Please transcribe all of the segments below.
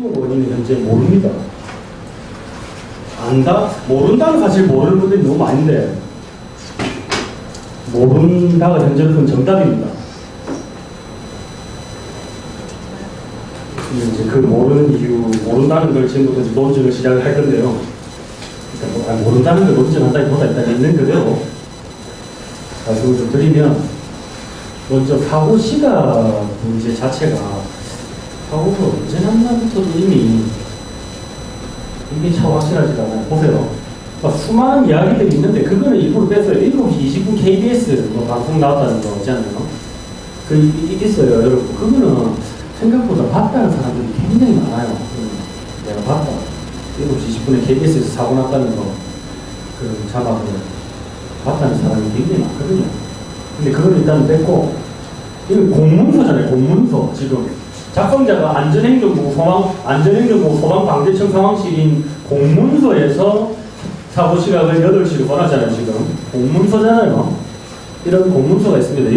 신고 원인은 현재 모릅니다. 모른다는 사실 모르는 분들이 너무 많은데, 모른다가 현재로서는 정답입니다. 이제 그 모르는 이유, 모른다는 걸 지금부터 이제 논증을 시작을 할 건데요. 그러니까 모른다는 걸 논증한다기보다 일단 있는 그대로 말씀을 좀 드리면, 먼저 사고 시각 문제 자체가 사고가 언제 났나부터도 이미 이게 참 확실하지가 않아요. 보세요. 수많은 이야기들이 있는데 그거는 일부러 뺐어요. 7시 20분 KBS 방송 나왔다는 거 있잖아요. 있어요, 여러분. 그거는 생각보다 봤다는 사람들이 굉장히 많아요. 내가 봤다. 7시 20분에 KBS에서 사고 났다는 거, 그 자막을 봤다는 사람이 굉장히 많거든요. 근데 그걸 일단 뺐고, 이거 공문서잖아요, 공문서. 지금 작성자가 안전행정부 소방방재청 상황실인 공문서에서 사고 시각을 8시로 권하잖아요, 지금. 공문서잖아요. 이런 공문서가 있습니다.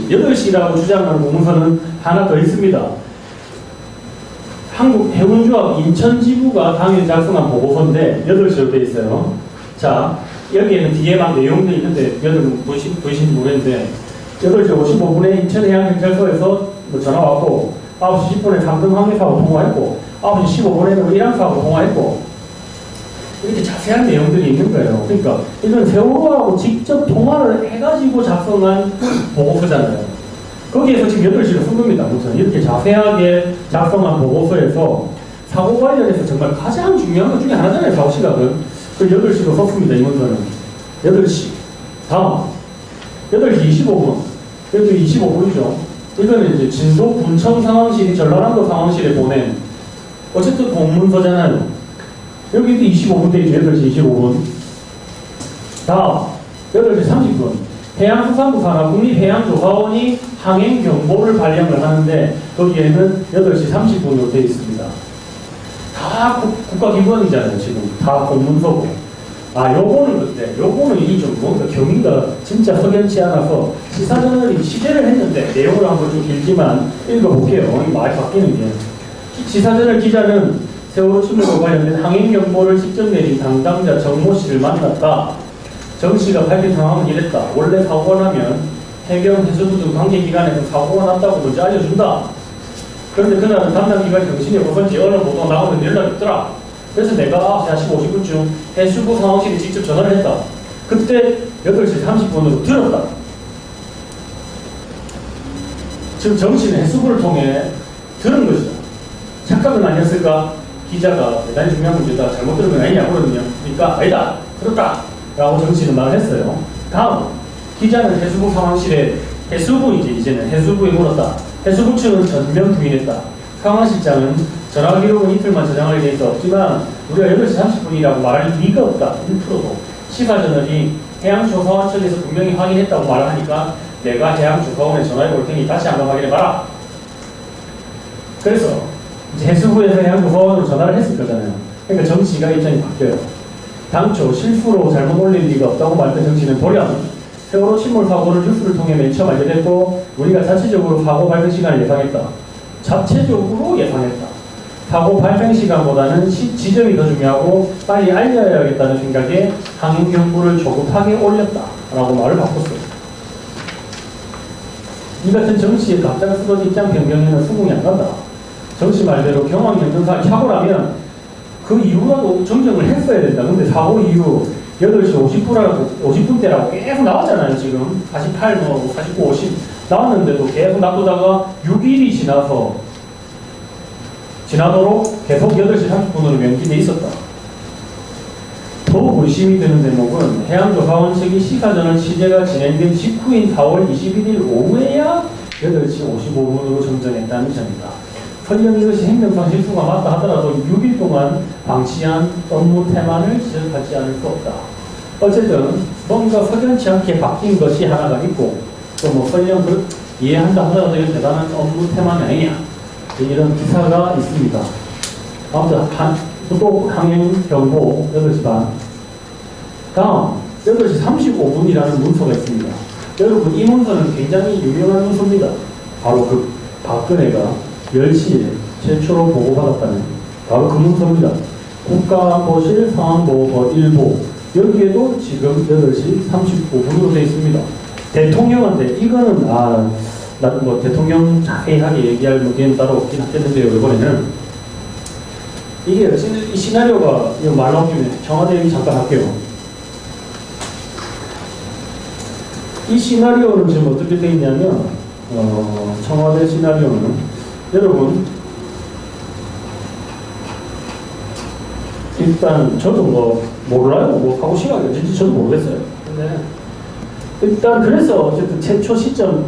8시라고 주장하는 공문서는 하나 더 있습니다. 한국해운조합 인천지부가 당일 작성한 보고서인데 8시로 되어 있어요. 자, 여기에는 뒤에 막 내용도 있는데 여러분 보이신지 모르겠는데 8시 55분에 인천해양경찰서에서 전화 왔고 9시 10분에 삼등항해사하고 통화했고 9시 15분에는 일항사하고 통화했고 이렇게 자세한 내용들이 있는 거예요. 그러니까 이건 세월호하고 직접 통화를 해가지고 작성한 보고서잖아요. 거기에서 지금 8시를 쓴 겁니다. 우선 이렇게 자세하게 작성한 보고서에서 사고 관련해서 정말 가장 중요한 것 중에 하나잖아요. 사고 시각은. 그 8시로 썼습니다. 이 문서는. 8시. 다음. 8시 25분. 여기도 25분이죠. 이거는 이제 진도 군청 상황실이 전라남도 상황실에 보낸 어쨌든 공문서잖아요. 여기도 25분 돼 있죠. 8시 25분. 다음. 8시 30분. 해양수산부 산하 국립해양조사원이 항행경보를 발령을 하는데 거기에는 8시 30분으로 되어 있습니다. 다 국가기관이잖아요. 지금 다 공문서고. 요거는 근데 요거는 이 좀 뭔가 경위가 진짜 석연치 않아서 시사저널이 취재를 했는데 내용을 한번 좀 길지만 읽어볼게요. 많이 바뀌는 게. 시사저널 기자는 세월호 침몰과 관련된 항행경보를 직접 내린 담당자 정모 씨를 만났다. 정 씨가 밝힌 상황은 이랬다. 원래 사고가 나면 해경, 해수부 등 관계기관에서 사고가 났다고 먼저 알려준다. 그런데 그날은 담당기관이 정신이 없었는지 언론 보도가 나오는 연락이 있더라. 그래서 내가 9시 50분쯤 해수부 상황실에 직접 전화를 했다. 그때 8시 30분으로 들었다. 지금 정 씨는 해수부를 통해 들은 것이다. 착각은 아니었을까? 기자가 대단히 중요한 문제다. 잘못 들은 건 아니냐 그러거든요. 그러니까 아니다. 들었다. 라고 정 씨는 말을 했어요. 다음. 기자는 해수부 상황실에 이제는 해수부에 물었다. 해수부 측은 전면 부인했다. 상황실장은 전화 기록은 이틀만 저장하게 돼 있어 없지만 우리가 8시 30분이라고 말할 리가 없다. 1%도. 시사저널이 해양조사원 측에서 분명히 확인했다고 말을 하니까 내가 해양조사원에 전화해 볼 테니 다시 한번 확인해봐라. 그래서 이제 해수부에서 해양조사원으로 전화를 했을 거잖아요. 그러니까 정 씨가 입장이 바뀌어요. 당초 실수로 잘못 올릴 리가 없다고 말했던 정 씨는 돌연 세월호 침몰 사고를 뉴스를 통해 맨 처음 알게 됐고 우리가 자체적으로 사고 발생 시간을 예상했다. 자체적으로 예상했다. 사고 발생 시간보다는 지점이 더 중요하고 빨리 알려야겠다는 생각에 항행경보를 조급하게 올렸다. 라고 말을 바꿨어요. 이 같은 정 씨의 갑자기 쓰던 입장 변경에는 수긍이 안 간다. 정 씨 말대로 경황연전사 사고라면 그 이후라도 정정을 했어야 된다. 근데 사고 이후 8시 50분대라고 계속 나왔잖아요. 지금 48, 49, 50 나왔는데도 계속 놔두다가 6일이 지나도록 계속 8시 30분으로 명기돼 있었다. 더욱 의심이 드는 대목은 해양조사원 측이 시사저널 취재가 진행된 직후인 4월 21일 오후에야 8시 55분으로 정정했다는 점이다. 설령 이것이 행정상 실수가 맞다 하더라도 6일 동안 방치한 업무 태만을 지적하지 않을 수 없다. 어쨌든 뭔가 석연치 않게 바뀐 것이 하나가 있고 또 설령 이해한다 하더라도 이런 대단한 업무 태만이 아니냐 이런 기사가 있습니다. 아무튼 또 항행경보 8시 반. 다음 8시 35분이라는 문서가 있습니다. 여러분 이 문서는 굉장히 유명한 문서입니다. 바로 박근혜가 10시에 최초로 보고받았다는 바로 그 문서입니다. 국가안보실 상황보고서 1보. 여기에도 지금 8시 39분으로 되어 있습니다. 대통령한테, 이거는, 나도 뭐 대통령 자세하게 얘기할 기회는 따로 없긴 하겠는데요, 이번에는. 이게, 이 시나리오가, 이거 말 나온 김에 청와대 얘기 잠깐 할게요. 이 시나리오는 지금 어떻게 되어 있냐면, 청와대 시나리오는, 여러분, 일단 저도 뭐 몰라요. 뭐 하고 시간이 언제인지 저도 모르겠어요. 근데 일단 그래서 어쨌든 최초 시점,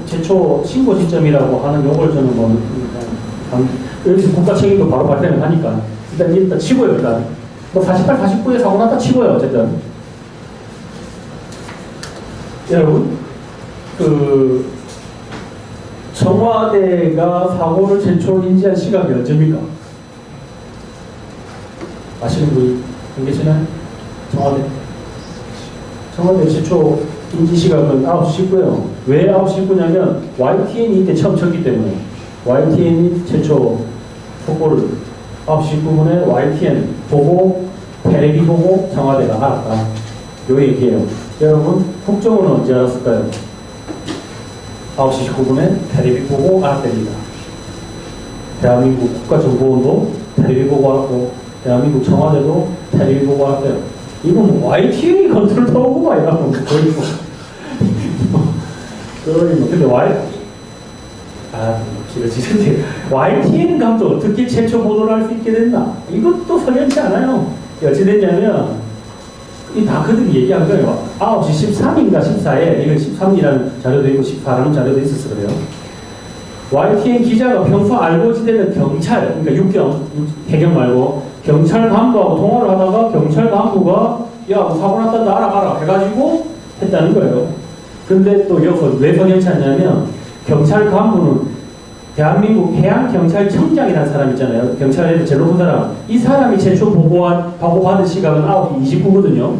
최초 신고 시점이라고 하는 요걸 저는 뭐 여기서 국가 책임도 바로 발생을 하니까 일단 치고요. 일단 뭐 48, 49에 사고 났다 치고요. 어쨌든 여러분 그 청와대가 사고를 최초 인지한 시각이 언제입니까? 아시는 분이 안 계시나요? 청와대 최초 인지 시각은 9시 19예요. 왜 9시 19냐면 YTN이 이때 처음 쳤기 때문에 YTN이 최초 속보를 9시 19분에 YTN 보고 텔레비 보고 청와대가 알았다. 요 얘기예요. 여러분 국정원은 언제 알았을까요? 9시 19분에 텔레비 보고 알았답니다. 대한민국 국가정보원도 텔레비 보고 알았고 대한민국 청와대도 텔레비 보고 알았대요. 이거 뭐 YTN이 컨트롤 타오고 막 이러면 거의 뭐 근데 YTN 감도 어떻게 최초 보도를 할 수 있게 됐나? 이것도 석연치 않아요. 어찌 됐냐면 이 다 그들이 얘기한 거예요. 9시 13인가 14에 이건 13이라는 자료도 있고 14라는 자료도 있었어 그래요. YTN 기자가 평소 알고 지내는 경찰, 그러니까 육경, 해경 말고 경찰 간부하고 통화를 하다가 경찰 간부가 야, 뭐 사고 났단다 알아봐라 해가지고 했다는 거예요. 근데 또 여기서 왜 석연치 않냐면 경찰 간부는 대한민국 해양경찰청장이라는 사람 있잖아요. 경찰에 제일 높은 사람. 이 사람이 최초 보고받은 시각은 9시 29거든요.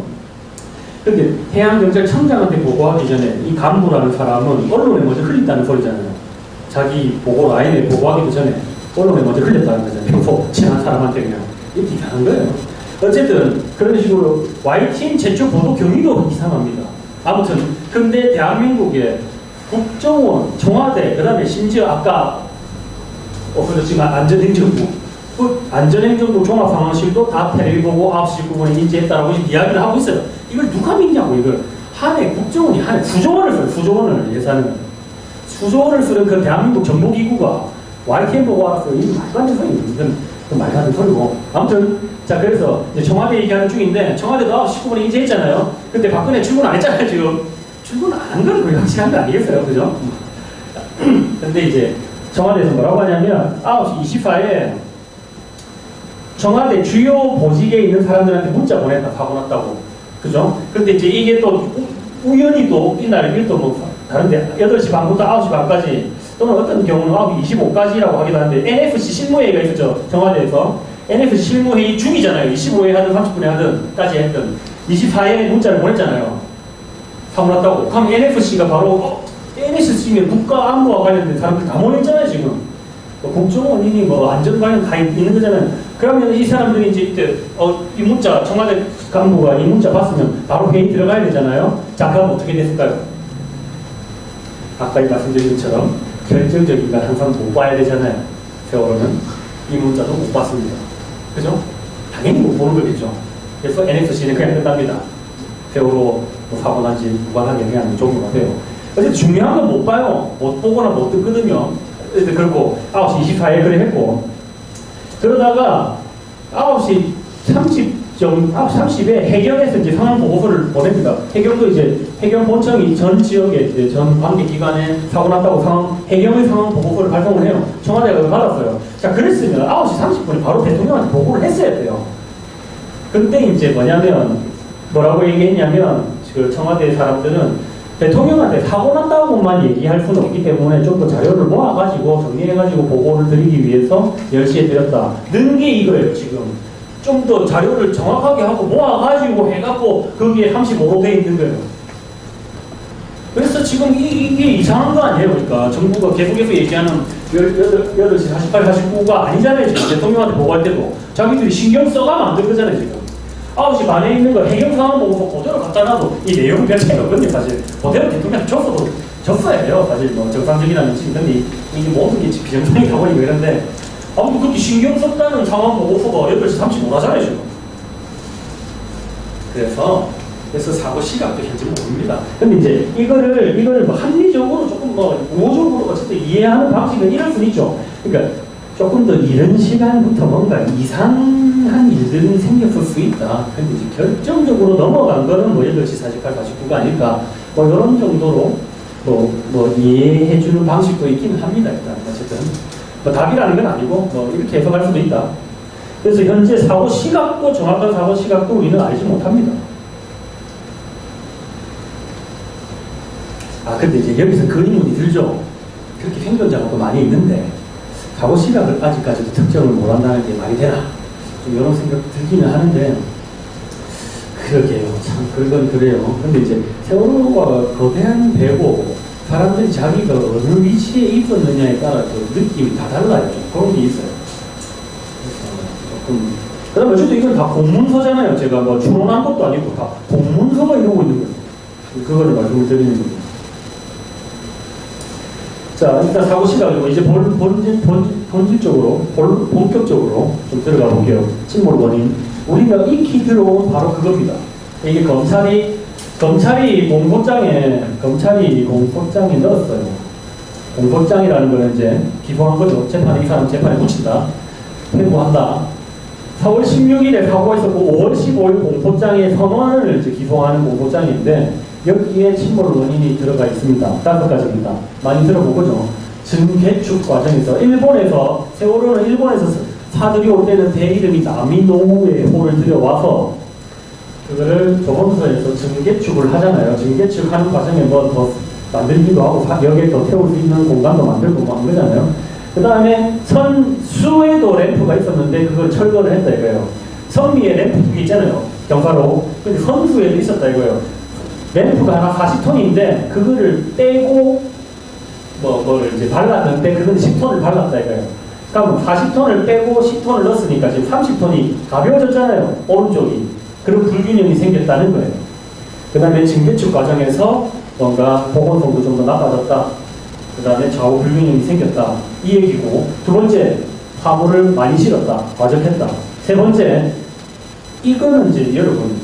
근데 해양경찰청장한테 보고하기 전에 이 간부라는 사람은 언론에 먼저 흘린다는 소리잖아요. 자기 보고 라인에 보고하기도 전에 언론에 먼저 흘렸다는 거잖아요. 평소 친한 사람한테 그냥 이렇게 하는 거예요. 어쨌든 그런 식으로 YTN 최초 보도 경위도 이상합니다. 아무튼 근데 대한민국의 국정원, 청와대, 그 다음에 심지어 아까 그렇지만 안전행정부, 안전행정부 종합상황실도 다 텔레비 보고 9시 9분에 인지했다라고 지금 이야기를 하고 있어요. 이걸 누가 믿냐고. 이걸 한해 국정원이 한해 수조원을 써요. 수조원을 예산을 수조원을 쓰는 그 대한민국 정보기구가 YTN 보고 알았어요. 이거 말도 안 되는 소리예요. 이건 말도 안 되는 소리고. 아무튼 자 그래서 이제 청와대 얘기하는 중인데 청와대도 9시 9분에 인지했잖아요. 근데 박근혜 출근 안 했잖아요 지금. 출근 안 한 건 거의 확실한 거 아니겠어요? 그죠? 근데 이제 청와대에서 뭐라고 하냐면 9시 24에 청와대 주요 보직에 있는 사람들한테 문자 보냈다. 사고 났다고. 그죠? 근데 이제 이게 또 우연히 또 이날 일도 뭐 다른데 8시 반부터 9시 반까지 또는 어떤 경우는 9시 25까지라고 하기도 하는데 NFC 실무회의가 있었죠. 청와대에서. NFC 실무회의 중이잖아요. 25회 하든 30분에 하든 까지 했던 24에 문자를 보냈잖아요. 사고 났다고. 그럼 NFC가 바로 NSC면 국가안보와 관련된 사람들 다 모였잖아요 지금. 뭐 국정원이니 뭐 안전 관련 다 있는 거잖아요. 그러면 이 사람들이 이제 이때 이 문자 청와대 간부가 이 문자 봤으면 바로 회의 들어가야 되잖아요. 자 그럼 어떻게 됐을까요? 아까 말씀드린 것처럼 결정적인 건 항상 못 봐야 되잖아요. 세월호는 이 문자도 못 봤습니다. 그죠? 당연히 못 보는 거겠죠. 그래서 NFC는 그냥 끝납니다. 세월호 뭐 사고 난지 무관하게 그냥 종료가 돼요. 어쨌든 중요한 건 못 봐요. 못 보거나 못 듣거든요. 그리고 9시 24에 그래 했고 그러다가 9시 30에 해경에서 이제 상황 보고서를 보냅니다. 해경도 이제 해경 본청이 전 지역에 이제 전 관계 기관에 사고 났다고 해경의 상황 보고서를 발송을 해요. 청와대가 받았어요. 자 그랬으면 9시 30분에 바로 대통령한테 보고를 했어야 돼요. 근데 이제 뭐냐면 뭐라고 얘기했냐면 그 청와대 사람들은 대통령한테 사고 났다고만 얘기할 수는 없기 때문에 좀 더 자료를 모아가지고 정리해가지고 보고를 드리기 위해서 10시에 드렸다. 는 게 이거예요 지금. 좀 더 자료를 정확하게 하고 모아가지고 해갖고 거기에 35로 돼 있는 거예요. 그래서 지금 이게 이상한 거 아니에요? 그러니까 정부가 계속해서 얘기하는 8시 48, 49가 아니잖아요. 지금 대통령한테 보고할 때도 자기들이 신경 써가면 안 된 거잖아요. 지금 9시 반에 있는 거 해경상황 보고 그대로 갖다 놔도 이 내용이 별 차이가 없거든요. 사실 그대로 대통령한테 줬어야 해요. 사실 뭐 정상적이라는 지금 근데 이게 모든 게 비정상이라고 하니까 이런데 아무튼 그렇게 신경 썼다는 상황 보고서가 8시 35나잖아요. 지금 그래서 사고 시각도 현재 모릅니다. 근데 이제 이거를 뭐 합리적으로 조금 뭐 우호적으로 어쨌든 이해하는 방식은 이럴 수는 있죠. 그러니까 조금 더 이른 시간부터 뭔가 이상한 일들이 생겼을 수 있다. 근데 이제 결정적으로 넘어간 거는 뭐 8시 48, 49가 아닐까. 뭐 이런 정도로 뭐 이해해주는 방식도 있기는 합니다. 일단 어쨌든 뭐 답이라는 건 아니고 뭐 이렇게 해석할 수도 있다. 그래서 현재 사고 시각도 정확한 사고 시각도 우리는 알지 못합니다. 근데 이제 여기서 그림이 들죠. 그렇게 생존자가 많이 있는데 사고 시각을 아직까지도 특정을 못한다는 게 말이 되나? 좀 이런 생각 들기는 하는데 그러게요. 참 그건 그래요. 근데 이제 세월호가 거대한 배고 사람들이 자기가 어느 위치에 있었느냐에 따라 그 느낌이 다 달라요. 좀 그런 게 있어요. 그래서 조금 그다음에 어쨌든 이건 다 공문서잖아요. 제가 뭐 추론한 것도 아니고 다 공문서가 이러고 있는 거예요. 그거를 말씀을 드리는 겁니다. 자, 일단 사고 시각이고 이제 본질적으로 본격적으로 좀 들어가 볼게요. 침몰 원인. 우리가 익히 들어온 바로 그겁니다. 이게 검찰이 공소장에 넣었어요. 공소장이라는 거는 이제 기소한 거죠. 이 사람 재판에 붙인다. 회부한다. 4월 16일에 사고가 있었고 5월 15일 공소장에 선언을 이제 기소하는 공소장인데 여기에 침몰 원인이 들어가 있습니다. 5가지입니다. 많이 들어보고죠. 증개축 과정에서 세월호는 일본에서 사들이 올 때는 대 이름이 나미노우의 호를 들여와서 그거를 조선소에서 증개축을 하잖아요. 증개축하는 과정에 뭐 더 만들기도 하고 여기에 더 태울 수 있는 공간도 만들고 뭐 한 거잖아요. 그 다음에 선수에도 램프가 있었는데 그걸 철거를 했다 이거예요. 선미에 램프 있잖아요. 경사로. 근데 선수에도 있었다 이거예요. 램프가 하나 40톤인데 그거를 빼고 뭐를 이제 발랐는데 그건 10톤을 발랐다 이거예요. 그럼 40톤을 빼고 10톤을 넣었으니까 지금 30톤이 가벼워졌잖아요. 오른쪽이. 그런 불균형이 생겼다는 거예요. 그 다음에 증개축 과정에서 뭔가 보건성도 좀 더 나빠졌다. 그 다음에 좌우 불균형이 생겼다. 이 얘기고, 두 번째, 화물을 많이 실었다. 과적했다. 세 번째, 이거는 이제 여러분,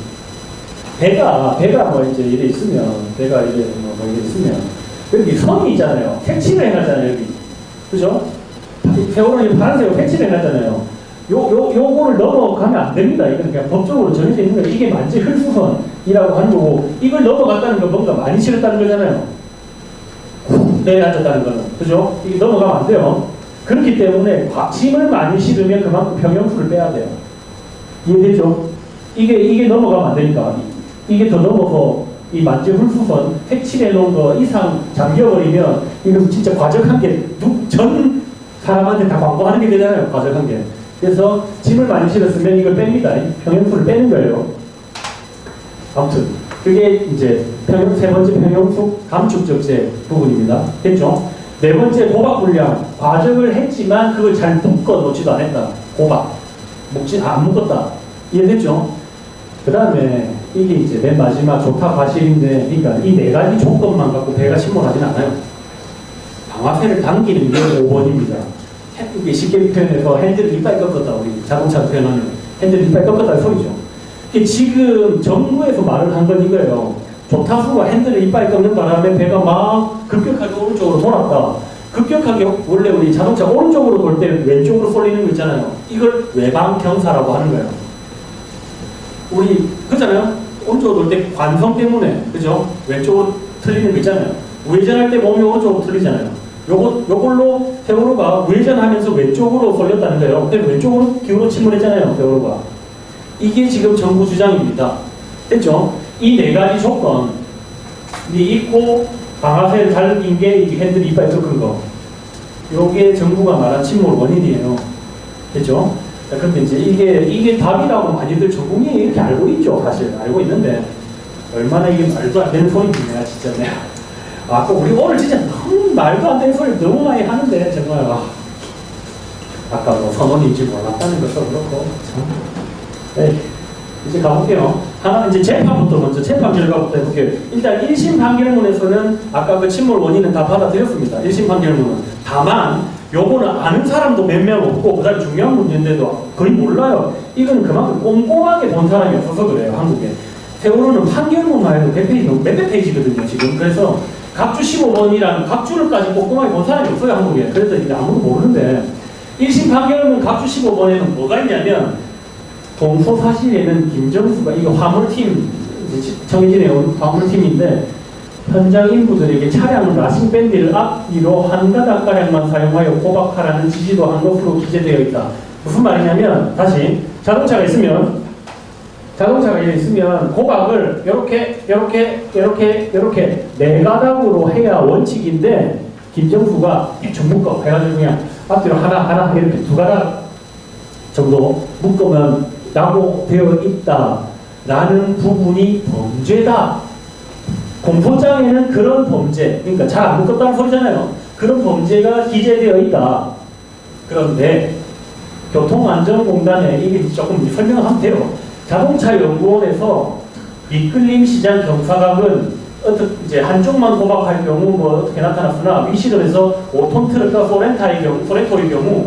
배가 뭐 이제 이래 있으면, 배가 이제 뭐 이래 있으면, 여기 선이 있잖아요. 색칠을 해놨잖아요, 여기. 그죠? 세월호는 파란색으로 색칠을 해놨잖아요. 요거를 넘어가면 안 됩니다. 이건 그냥 법적으로 정해져 있는 거예요. 이게 만지 흡수선이라고 하는 거고, 이걸 넘어갔다는 건 뭔가 많이 실었다는 거잖아요. 내려앉았다는 거는. 그죠? 이게 넘어가면 안 돼요. 그렇기 때문에 짐을 많이 실으면 그만큼 평형수를 빼야 돼요. 이해되죠? 이게 넘어가면 안 되니까. 이게 더 넘어서 이 만지 흡수선 색칠해 놓은 거 이상 잠겨버리면 이건 진짜 과적한 게 전 사람한테 다 광고하는 게 되잖아요. 과적한 게. 그래서 짐을 많이 실었으면 이걸 뺍니다. 평형수를 빼는 거예요. 아무튼 그게 이제 세 번째 평형수 감축적재 부분입니다. 됐죠? 네 번째 고박불량. 과적을 했지만 그걸 잘 묶어 놓지도 않았다. 고박. 안 묶었다. 이해됐죠? 그 다음에 이게 이제 맨 마지막 조타 과실인데, 그러니까 이 네 가지 조건만 갖고 배가 침몰하진 않아요. 방아쇠를 당기는 게 5번입니다. 이게 쉽게 표현해서 핸들을 이빨 꺾었다. 우리 자동차로 표현하면 핸들을 이빨 꺾었다는 소리죠. 지금 정부에서 말을 한 건 이거예요. 조타수가 핸들을 이빨 꺾는 바람에 배가 막 급격하게 오른쪽으로 돌았다. 급격하게 원래 우리 자동차 오른쪽으로 돌 때 왼쪽으로 쏠리는 거 있잖아요. 이걸 외방 경사라고 하는 거예요. 우리 그잖아요. 오른쪽으로 돌 때 관성 때문에 그죠? 왼쪽으로 틀리는 거 있잖아요. 우회전할 때 몸이 오른쪽으로 틀리잖아요. 요걸로 세월호가 우회전하면서 왼쪽으로 쏠렸다는 거예요. 근데 왼쪽으로 기울어 침몰했잖아요. 세월호가. 이게 지금 정부 주장입니다. 됐죠? 이 네 가지 조건이 있고 방아쇠를 달린 게 이 핸들 이빨 꺾은 거. 요게 정부가 말한 침몰 원인이에요. 됐죠? 자, 근데 이제 이게 답이라고 많이들 전 국민이 이렇게 알고 있죠. 사실 알고 있는데 얼마나 이게 말도 안 되는 소리인지 내가 진짜 아까 우리 오늘 진짜 너무 말도 안 되는 소리 너무 많이 하는데, 정말. 아까 뭐 선언인지 몰랐다는 것도 그렇고, 참. 네. 이제 가볼게요. 하나, 이제 재판부터 먼저, 재판 결과부터 해볼게요. 일단 1심 판결문에서는 아까 그 침몰 원인은 다 받아들였습니다. 1심 판결문은. 다만, 요거는 아는 사람도 몇 명 없고, 그 다음에 중요한 문제인데도 거의 몰라요. 이건 그만큼 꼼꼼하게 본 사람이 없어서 그래요, 한국에. 세월호는 판결문만 해도 몇백 페이지거든요, 지금. 그래서 각주 15번이라는 각주를까지 꼼꼼하게 본 사람이 없어요, 한국에. 그래서 이제 아무도 모르는데, 1심 판결문 각주 15번에는 뭐가 있냐면, 동서사실에는 김정수가, 이거 화물팀, 정해진의 화물팀인데, 현장 인부들에게 차량 라싱 밴드를 앞뒤로 한 가닥가량만 사용하여 고박하라는 지시도 한 것으로 기재되어 있다. 무슨 말이냐면, 다시, 자동차가 있으면 고박을 이렇게 네 가닥으로 해야 원칙인데, 김정수가 대충 묶어 해가지고 그냥 앞뒤로 하나 이렇게 두 가닥 정도 묶으면 라고 되어 있다라는 부분이 범죄다. 공소장에는 그런 범죄, 그러니까 잘 안 묶었다는 소리잖아요. 그런 범죄가 기재되어 있다. 그런데 교통안전공단에 이게 조금 설명을 하면 돼요. 자동차연구원에서 미끌림 시장 경사각은 이제 한쪽만 고박할 경우 뭐 어떻게 나타났으나 위시름에서 5톤 트럭과 소렌토의 경우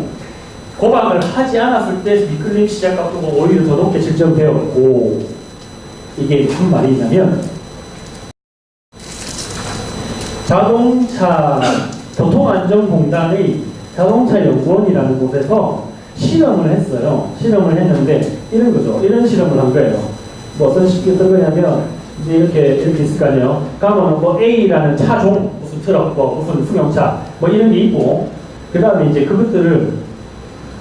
고박을 하지 않았을 때 미끌림 시장 각도가 오히려 더 높게 측정되었고, 이게 무슨 말이 있냐면, 교통안전공단의 자동차연구원이라는 곳에서 실험을 했어요. 실험을 했는데 이런 거죠. 이런 실험을 한 거예요. 뭐 어떤 거냐면 이제 이렇게 있을 거 아니에요. 가면은 뭐 A라는 차종, 무슨 트럭, 뭐 무슨 승용차, 뭐 이런 게 있고, 그 다음에 이제 그것들을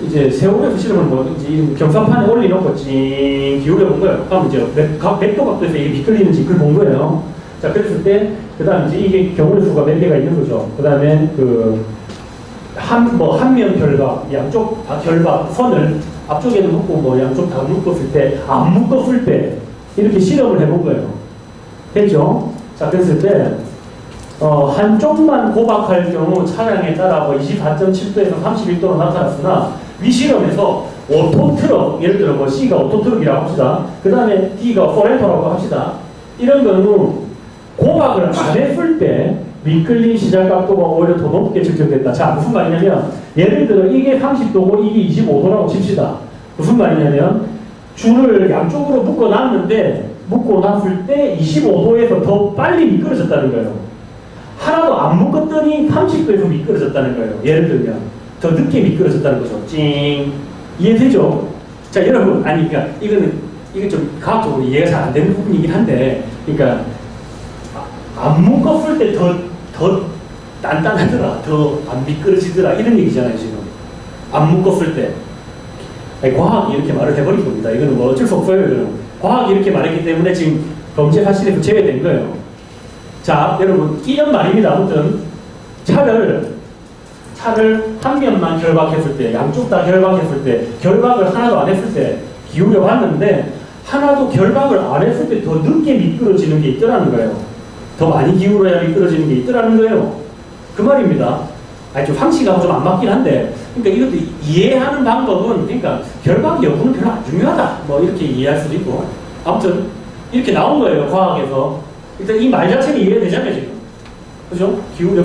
이제 세월에서 실험을 뭐 이제 경사판에 올려놓고 찡 기울여 본 거예요. 그럼 이제 각 백도 각도에서 이게 미끌리는지 그걸 본 거예요. 자, 그랬을 때, 그 다음 이제 이게 경우의 수가 몇 개가 있는 거죠. 그 다음에 한면 결박, 양쪽 다 결박, 선을 앞쪽에는 묶고 뭐 양쪽 다 묶었을 때, 안 묶었을 때, 이렇게 실험을 해본 거예요. 됐죠? 자, 그랬을 때, 한쪽만 고박할 경우 차량에 따라 뭐 24.7도에서 31도로 나타났으나, 위 실험에서 5톤 트럭, 예를 들어 뭐 C가 5톤 트럭이라고 합시다. 그 다음에 D가 포렌토라고 합시다. 이런 경우, 고박을 안 했을 때 미끌림 시작 각도가 오히려 더 높게 측정됐다. 자, 무슨 말이냐면, 예를 들어 이게 30도고 이게 25도라고 칩시다. 무슨 말이냐면, 줄을 양쪽으로 묶어놨는데, 묶어놨을 때 25도에서 더 빨리 미끄러졌다는 거예요. 하나도 안 묶었더니 30도에서 미끄러졌다는 거예요. 예를 들면 더 늦게 미끄러졌다는 거죠. 찡. 이해되죠? 자, 여러분, 아니, 그러니까 이건 좀 과학적으로 이해가 잘 안 되는 부분이긴 한데, 그러니까 안 묶었을 때 더 단단하더라, 더 안 미끄러지더라, 이런 얘기잖아요, 지금. 안 묶었을 때. 아니, 과학이 이렇게 말을 해버린 겁니다. 이거는 뭐 어쩔 수 없어요, 이거는. 과학이 이렇게 말했기 때문에 지금 범죄 사실에서 제외된 거예요. 자, 여러분, 이런 말입니다. 아무튼, 차를 한 면만 결박했을 때, 양쪽 다 결박했을 때, 결박을 하나도 안 했을 때, 기울여 봤는데, 하나도 결박을 안 했을 때 더 늦게 미끄러지는 게 있더라는 거예요. 더 많이 기울어야 미끄러지는 게 있더라는 거예요. 그 말입니다. 아니, 좀 상식하고 좀 안 맞긴 한데, 그러니까 이것도 이해하는 방법은, 그러니까 결박 여부는 별로 안 중요하다. 뭐 이렇게 이해할 수도 있고. 아무튼, 이렇게 나온 거예요, 과학에서. 일단 이 말 자체가 이해되잖아요, 지금. 그죠? 기울여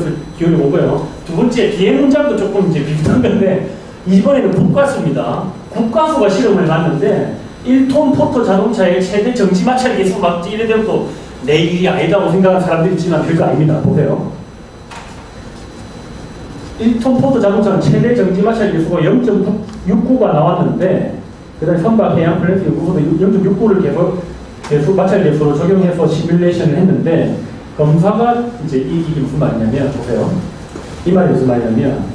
본 거예요. 두 번째, 뒤에 문장도 조금 이제 비슷한 건데, 이번에는 국가수입니다. 국가수가 실험을 해봤는데, 1톤 포터 자동차의 최대 정지 마찰 계속 막 이래 되면 또 내 일이 아니다고 생각하는 사람들이 있지만 별거 아닙니다. 보세요. 1톤 포터 자동차는 최대 정지 마찰 계수가 0.69가 나왔는데, 그 다음에 선박 해양 플랜트 연구소도 0.69를 계수 마찰 계수로 적용해서 시뮬레이션을 했는데, 검사가 이제 이게 무슨 말이냐면, 보세요. 이 말이 무슨 말이냐면,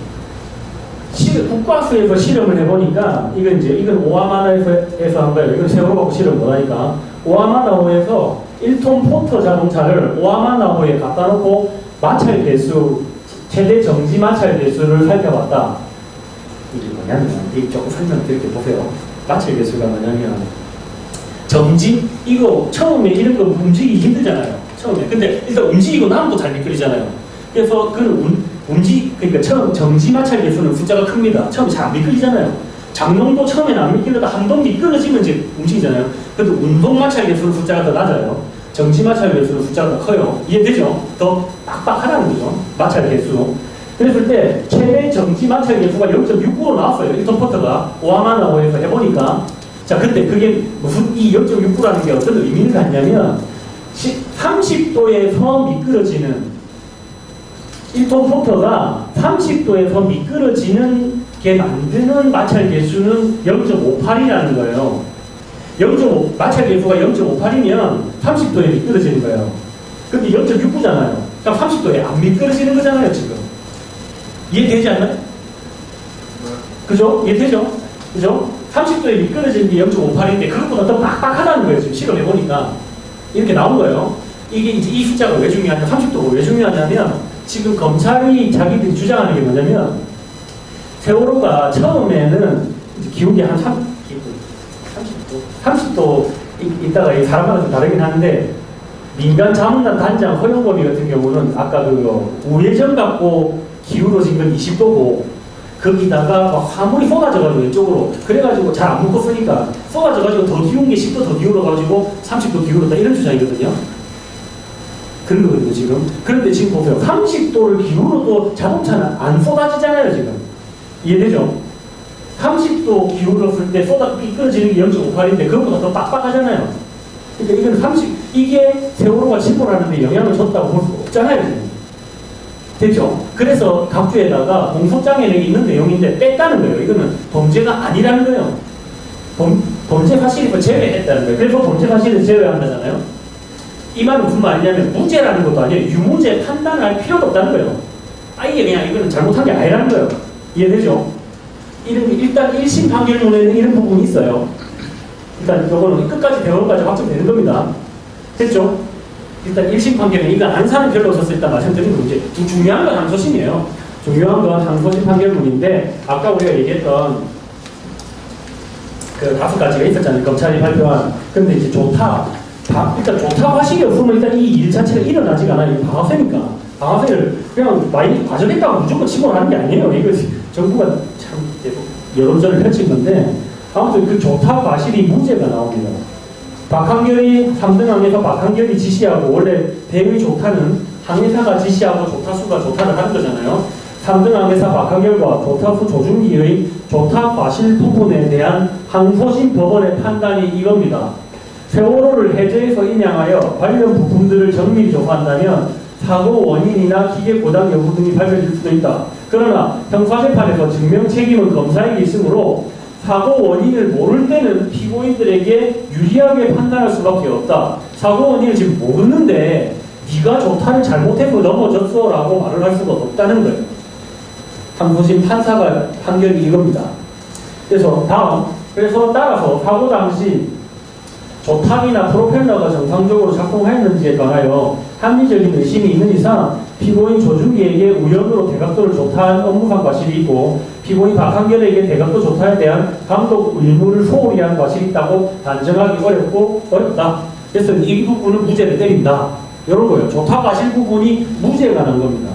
국과수에서 실험을 해보니까, 이건 오하마나에서 한 거예요. 이건 세월호하고 실험 못하니까. 오하마나호에서 1톤 포터 자동차를 오하마나호에 갖다 놓고 마찰 개수, 최대 정지 마찰 개수를 살펴봤다. 이게 뭐냐면, 이게 조금 설명드릴게요. 보세요. 마찰 개수가 뭐냐면, 정지, 이거 처음에 이런 거 움직이기 힘들잖아요. 처음에. 근데 일단 움직이고 나면 또 잘 미끄러지잖아요. 그래서 그는 그러니까 처음 정지 마찰 계수는 숫자가 큽니다. 처음에 잘 안 미끄러지잖아요. 장롱도 처음에는 안 미끄러다 한 번 미끄러지면 이제 움직이잖아요. 그래도 운동 마찰 계수는 숫자가 더 낮아요. 정지 마찰 계수는 숫자가 더 커요. 이해되죠? 더 빡빡하다는 거죠. 마찰 계수. 그랬을 때 최대 정지 마찰 계수가 0.69로 나왔어요. 1톤포터가 오하마나오에서 해보니까. 자, 근데 그게 무슨 이 0.69라는 게 어떤 의미를 갖냐면 30도에서 미끄러지는 1톤포터가 30도에서 미끄러지는 게 만드는 마찰 계수는 0.58이라는 거예요. 마찰 계수가 0.58이면 30도에 미끄러지는 거예요. 근데 0.69잖아요. 그러니까 30도에 안 미끄러지는 거잖아요, 지금. 이해되지 않나요? 그죠? 이해되죠? 그죠? 30도에 미끄러지는 게 0.58인데 그것보다 더 빡빡하다는 거예요. 지금 실험해보니까. 이렇게 나온 거예요. 이게 이제 이 숫자가 왜 중요하냐, 30도가 왜 중요하냐면 지금 검찰이 자기들이 주장하는 게 뭐냐면 세월호가 처음에는 기온이 한 30도 있다가 이 사람마다 좀 다르긴 한데 민간 자문단 단장 허용범위 같은 경우는 아까 그거 우회전 갖고 기울어진 건 20도고 거기다가 막 화물이 쏟아져가지고 왼쪽으로 그래가지고 잘 안 묶었으니까 쏟아져가지고 더 기운 게 10도 더 기울어가지고 30도 기울었다 이런 주장이거든요. 그런 거거든요 지금. 그런데 지금 보세요. 30도를 기울어도 자동차는 안 쏟아지잖아요 지금. 이해되죠? 30도 기울었을 때 미끄러지는 게 0.58인데 그것보다 더 빡빡하잖아요. 그러니까 이건 이게 세월호가 침몰하는데 영향을 줬다고 볼 수 없잖아요 지금. 됐죠? 그래서 각주에다가 공소장에는 있는 내용인데 뺐다는 거예요. 이거는 범죄가 아니라는 거예요. 범죄 사실을 제외했다는 거예요. 그래서 범죄 사실을 제외한다잖아요. 이 말은 무슨 말이냐면 무죄라는 것도 아니에요. 유무죄 판단을 할 필요도 없다는 거예요. 아예 그냥 이거는 잘못한 게 아니라는 거예요. 이해되죠? 일단 1심 판결문에는 이런 부분이 있어요. 일단 이거는 끝까지 대법원까지 확정되는 겁니다. 됐죠? 일단 1심 판결은 이거 안 사는 별로 없어서 일단 말씀드린 거 이제 중요한 건 항소심이에요. 중요한 건 항소심 판결문인데 아까 우리가 얘기했던 그 5가지가 있었잖아요. 검찰이 발표한. 근데 이제 일단 좋다 화식이 없으면 일단 이 일 자체가 일어나지가 않아요. 이거 방아쇠니까. 방아쇠를 그냥 많이 과정했다고 무조건 침몰하는 게 아니에요. 이거 정부가 참 계속 여론전을 펼친 건데 아무튼 그 좋다 과실이 무죄가 나옵니다. 박한결이 3등항에서 박한결이 지시하고 원래 배의 좋다는 항해사가 지시하고 조타수가 조타를 하는 거잖아요. 3등항해사 박한결과 조타수 조준기의 조타 과실 부분에 대한 항소심 법원의 판단이 이겁니다. 세월호를 해저에서 인양하여 관련 부품들을 정밀히 조사한다면 사고 원인이나 기계 고장 여부 등이 밝혀질 수도 있다. 그러나 형사재판에서 증명 책임은 검사에게 있으므로 사고 원인을 모를 때는 피고인들에게 유리하게 판단할 수밖에 없다. 사고 원인을 지금 모르는데 네가 조타를 잘못해서 넘어졌어 라고 말을 할 수가 없다는 거예요. 항소심 판사가 판결이 이겁니다. 그래서 따라서 사고 당시 조탄이나 프로펠러가 정상적으로 작동했는지에 관하여 합리적인 의심이 있는 이상 피고인 조준기에게 우연으로 대각도를 조타한 업무상 과실이 있고 피고인 박한결에게 대각도 조타에 대한 감독 의무를 소홀히 한 과실이 있다고 단정하기 어렵다. 그래서 이 부분은 무죄를 때린다. 이런 거예요. 조타 과실 부분이 무죄가 난 겁니다.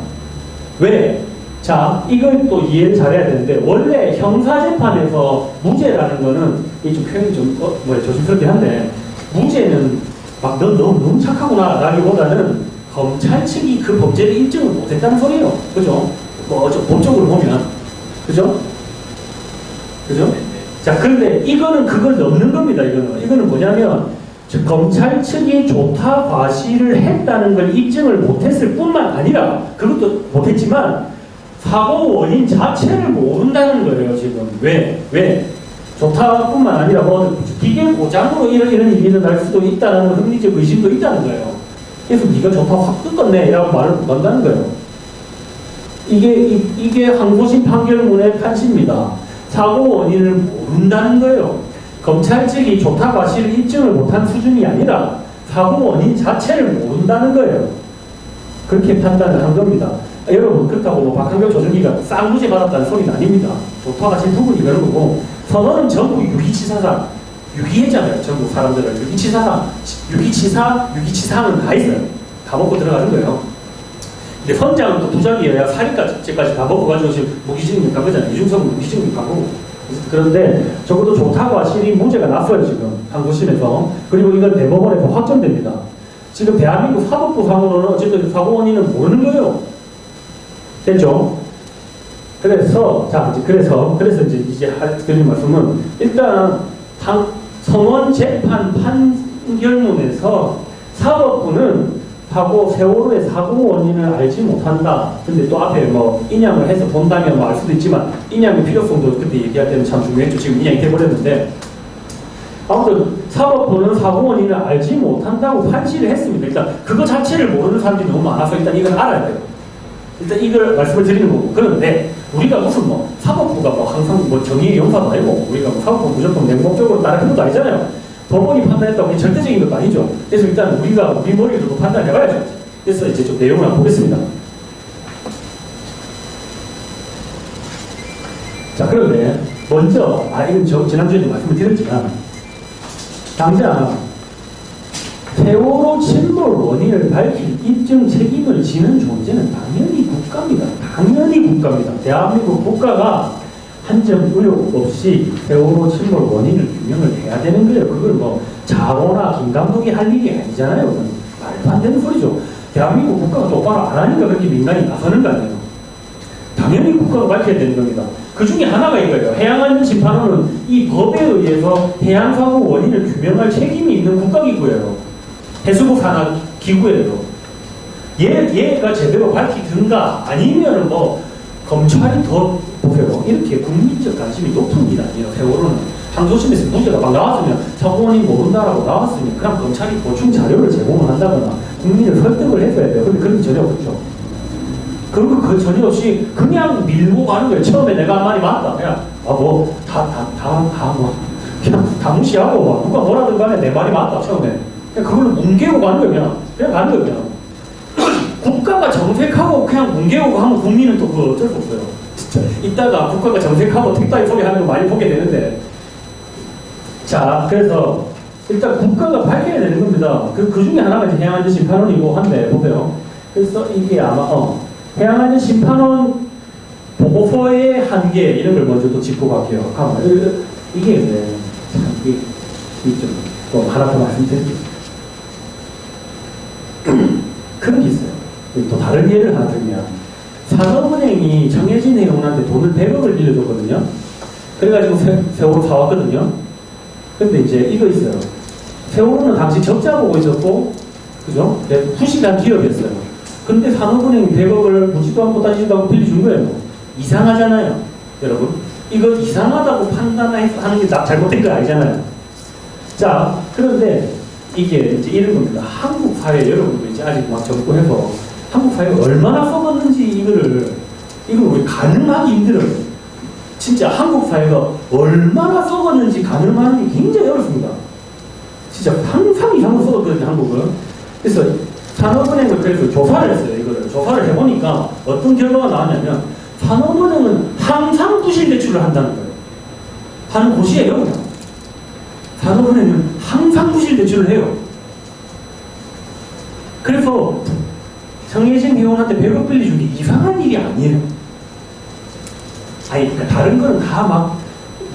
왜? 자, 이걸 또 이해를 잘해야 되는데 원래 형사재판에서 무죄라는 거는 이게 좀 표현이 좀 조심스럽긴 한데 무죄는 막 너 너무 착하구나 라기보다는 검찰 측이 그 범죄를 인정을 못했다는 소리예요. 그죠? 법적으로 보면 그죠? 그죠? 자, 그런데 이거는 그걸 넘는 겁니다. 이거는 뭐냐면 검찰 측이 조타 과실을 했다는 걸 입증을 못했을 뿐만 아니라 그것도 못했지만 사고 원인 자체를 모른다는 거예요. 지금 왜? 조타뿐만 아니라 기계 고장으로 이런 일이 일어날 수도 있다는 합리적 의심도 있다는 거예요. 그래서 네가 조타 확 뜯었네 라고 말을 못한다는 거예요. 이게 항소심 판결문의 판시입니다. 사고 원인을 모른다는 거예요. 검찰 측이 조타 과실을 입증을 못한 수준이 아니라 사고 원인 자체를 모른다는 거예요. 그렇게 판단을 한 겁니다. 여러분 그렇다고 박한결 조준기가 쌍무죄 받았다는 소리는 아닙니다. 조타 과실 부분이 그런 거고 선언은 전부 유기치사상 유기했잖아요. 전국 사람들을. 유기치사, 유기치사는 다 있어요. 다 먹고 들어가는 거예요. 근데 선장은 또 부작이어야 살인까지 다 먹어가지고 지금 무기징역 간 거잖아요. 이중성은 무기징역 간 거고. 그런데 적어도 조타가 확실히 문제가 났어요. 지금 항소심에서. 그리고 이건 대법원에서 확정됩니다. 지금 대한민국 사법부 상으로는 어쨌든 사고 원인은 모르는 거예요. 됐죠? 그래서 이제 드린 말씀은 일단 성원 재판 판결문에서 사법부는 세월호의 사고 원인을 알지 못한다. 근데 또 앞에 뭐 인양을 해서 본다면 뭐 알 수도 있지만 인양의 필요성도 그때 얘기할 때는 참 중요했죠. 지금 인양이 돼버렸는데 아무튼 사법부는 사고 원인을 알지 못한다고 판시를 했습니다. 일단 그거 자체를 모르는 사람들이 너무 많아서 일단 이건 알아야 돼요. 일단 이걸 말씀을 드리는 거고. 그런데 우리가 무슨 뭐 사법부가 뭐 항상 뭐 정의의 용사도 아니고 우리가 뭐 사법부 무조건 맹목적으로 따르는 것도 아니잖아요. 법원이 판단했다고 그게 절대적인 것도 아니죠. 그래서 일단 우리가 우리 머리를 두고 판단해봐야죠. 그래서 이제 좀 내용을 한번 보겠습니다. 자, 그런데 먼저 이건 지난주에도 말씀을 드렸지만 당장 세월호 침몰 원인을 밝힐 입증 책임을 지는 존재는 당연히 국가입니다. 당연히 국가입니다. 대한민국 국가가 한 점 의혹 없이 세월호 침몰 원인을 규명을 해야 되는 거예요. 그걸 뭐 자고나 김 감독이 할 일이 아니잖아요. 말도 안 되는 소리죠. 대한민국 국가가 똑바로 안 하니까 그렇게 민간이 나서는 거 아니에요. 당연히 국가가 밝혀야 되는 겁니다. 그 중에 하나가 이거예요. 해양안전심판원은 이 법에 의해서 해양사고 원인을 규명할 책임이 있는 국가기구예요. 해수부 산하 기구예요. 얘가 제대로 밝히든가 아니면은 뭐 검찰이 더 보세요. 이렇게 국민적 관심이 높은 일 아니에요. 세월호는 항소심에서 문제가 막 나왔으면 사고 원인 모른다라고 나왔으면 그냥 검찰이 보충 자료를 제공을 한다거나 국민을 설득을 해줘야 돼요. 근데 그런 게 전혀 없죠. 그런 거 전혀 없이 그냥 밀고 가는 거예요. 처음에 내가 한 말이 맞다. 그냥 그냥 다 무시하고 막 누가 뭐라든 간에 내 말이 맞다. 처음에 그냥 그걸로 뭉개고 가는 거예요. 그냥 가는 거예요. 국가가 정색하고 그냥 뭉개고 하면 국민은 또 그거 어쩔 수 없어요. 진짜 이따가 국가가 정색하고 택다리 소리 하는 거 많이 보게 되는데, 자, 그래서 일단 국가가 밝혀야 되는 겁니다. 그 중에 하나가 이제 해양안전심판원이고 한데 보세요. 그래서 이게 아마 해양안전심판원 보고서의 한계 이런 걸 먼저 또 짚고 갈게요. 이게 이제 좀 하나 더 말씀드릴게요. 그런 게 있어요. 또 다른 예를 하나 들면 산업은행이 정혜진 회원한테 돈을 100억을 빌려줬거든요. 그래가지고 세월호 사왔거든요. 근데 이제 이거 있어요. 세월호는 당시 적자 보고 있었고, 그죠? 부실한 기업이었어요. 근데 산업은행이 100억을 묻지도 않고 따지지도 않고 빌려준 거예요. 이상하잖아요. 여러분. 이거 이상하다고 판단하는 게 잘못된 거 아니잖아요. 자, 그런데 이게 이제 이런 겁니다. 한국 사회 여러분도 이제 아직 막 정부해서 한국 사회가 얼마나 썩었는지 이걸 우리 가늠하기 힘들어요. 진짜 한국 사회가 얼마나 썩었는지 가늠하는 게 굉장히 어렵습니다. 진짜 항상 이상으로 썩었거든요, 한국은. 그래서 산업은행을 그래서 조사를 했어요, 이거를. 조사를 해보니까 어떤 결과가 나왔냐면 산업은행은 항상 부실 대출을 한다는 거예요. 하는 곳이에요, 그냥. 산업은행은 항상 부실 대출을 해요. 그래서 정혜진 회원한테 100억 빌려준 게 이상한 일이 아니에요. 그러니까 다른 거는 다 막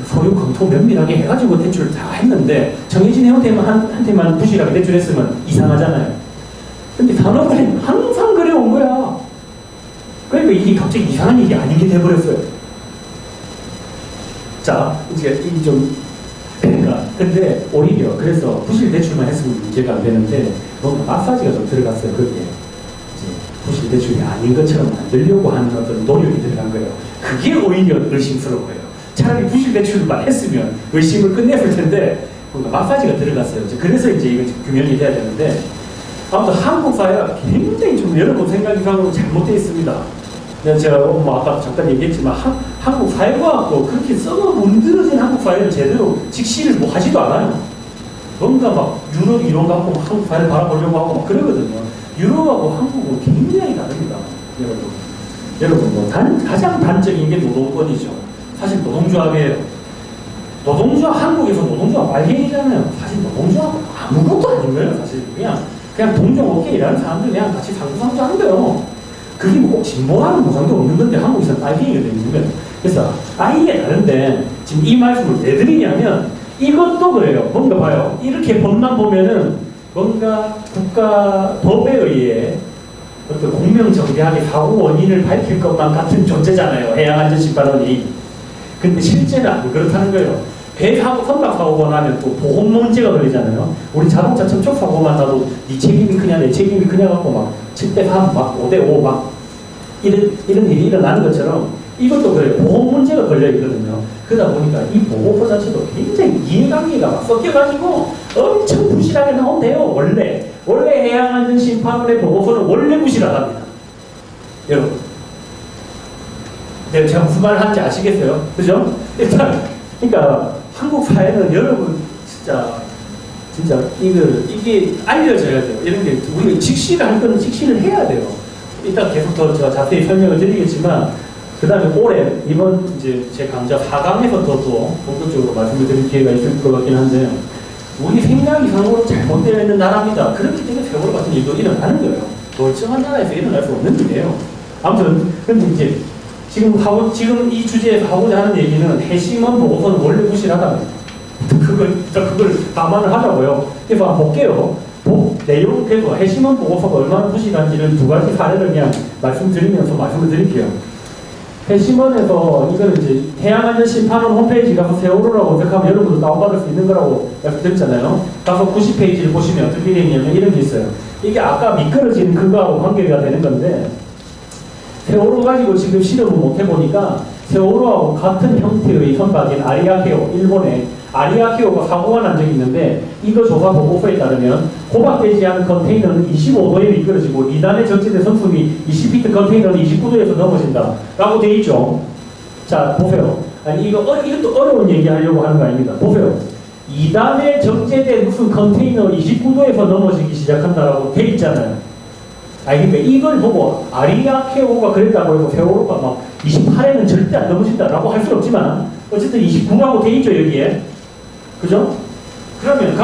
서류 검토 면밀하게 해가지고 대출을 다 했는데 정혜진 회원한테만 부실하게 대출했으면 이상하잖아요. 근데 산업은행 항상 그래온 거야. 그러니까 이게 갑자기 이상한 일이 아닌 게 돼버렸어요. 자, 이제 이게 좀 그러니까 근데 오히려 그래서 부실 대출만 했으면 문제가 안 되는데 뭔가 마사지가 좀 들어갔어요. 그게 이제 부실 대출이 아닌 것처럼 만들려고 하는 어떤 노력이 들어간 거예요. 그게 오히려 의심스러운 거예요. 차라리 부실 대출만 했으면 의심을 끝냈을 텐데 뭔가 마사지가 들어갔어요. 그래서 이제 이거 규명이 돼야 되는데 아무튼 한국 사회가 굉장히 좀 여러분 생각 이상으로 잘못되어 있습니다. 제가 뭐 아까 잠깐 얘기했지만 한국 사회과학도 그렇게 썩어 문드러진 한국 사회를 제대로 직시를 뭐 하지도 않아요. 뭔가 막 유럽 이론 갖고 막 한국 사회를 바라보려고 하고 막 그러거든요. 유럽하고 한국은 굉장히 다릅니다. 여러분 뭐 가장 단적인 게 노동권이죠. 사실 노동조합이에요. 노동조합, 한국에서 노동조합 빨갱이잖아요. 사실 노동조합 아무것도 아닌 거예요. 사실 그냥 동종업계에 일하는 사람들 그냥 같이 상주상주 하는 거예요. 그게 뭐 꼭 진보라는 보장도 없는 건데 한국에서는 빨갱이가 되는 거예요. 그래서 아예 다른데 지금 이 말씀을 왜 드리냐면 이것도 그래요. 뭔가 봐요. 이렇게 법만 보면은 뭔가 국가 법에 의해 어떤 공명정대하게 사고 원인을 밝힐 것만 같은 존재잖아요. 해양안전심판원이. 근데 실제는 안 그렇다는 거예요. 배 사고, 선박 사고가 나면 또 보험 문제가 걸리잖아요. 우리 자동차 첨촉 사고만 나도 네 책임이 크냐 내 책임이 크냐 갖고 막 7대3, 막 5대5 막 이런 일이 일어나는 것처럼 이것도 그래요. 보험 문제가 걸려 있거든요. 그러다 보니까 이 보고서 자체도 굉장히 이해관계가 막 섞여가지고 엄청 부실하게 나온대요. 원래 해양안전심판원의 보고서는 원래 부실하답니다. 여러분, 내가 제가 무슨 말을 하는지 아시겠어요? 그죠? 일단 그러니까 한국 사회는 여러분 진짜 이게 알려져야 돼요. 이런 게 우리가 직시를 할 거는 직시를 해야 돼요. 이따 계속 더 제가 자세히 설명을 드리겠지만 그 다음에 올해 이번 이제 제 강좌 4강에서 더 본격적으로 말씀을 드릴 기회가 있을 것 같긴 한데 우리 생각 이상으로 잘못되어 있는 나라입니다. 그렇기 때문에 세월호 같은 일도 일어나는 거예요. 멀쩡한 나라에서 일어날 수 없는 일이에요. 아무튼 근데 이제 지금 이 주제에서 하고자 하는 얘기는 해심원 보고서는 원래 부실하답니다. 그걸 감안을 하자고요. 그래서 한번 볼게요. 내용, 그래서 해심원 보고서가 얼마나 부실한지를 두 가지 사례를 그냥 말씀드리면서 말씀을 드릴게요. 해심원에서 이거는 이제 해양안전심판원 홈페이지 가서 세월호라고 검색하면 여러분도 다운받을 수 있는 거라고 말씀드렸잖아요. 가서 90페이지를 보시면 어떻게 되냐면 이런 게 있어요. 이게 아까 미끄러진 그거하고 관계가 되는 건데 세월호 가지고 지금 실험을 못 해보니까 세월호하고 같은 형태의 선박인 아리아케오, 일본의 아리아케오가 사고가 난 적이 있는데 이거 조사 보고서에 따르면 고박되지 않은 컨테이너는 25도에 미끄러지고 2단에 적재된 선풍이 20피트 컨테이너는 29도에서 넘어진다 라고 돼 있죠. 자 보세요. 아니 이것도 어려운 얘기 하려고 하는 거 아닙니다. 보세요. 2단에 적재된 무슨 컨테이너 29도에서 넘어지기 시작한다라고 돼 있잖아요. 그러니까 이걸 보고 아리아케오가 그랬다고 해서 세월호가 막 28에는 절대 안 넘어진다라고 할 수는 없지만 어쨌든 29라고 돼 있죠 여기에. 그죠? 그러면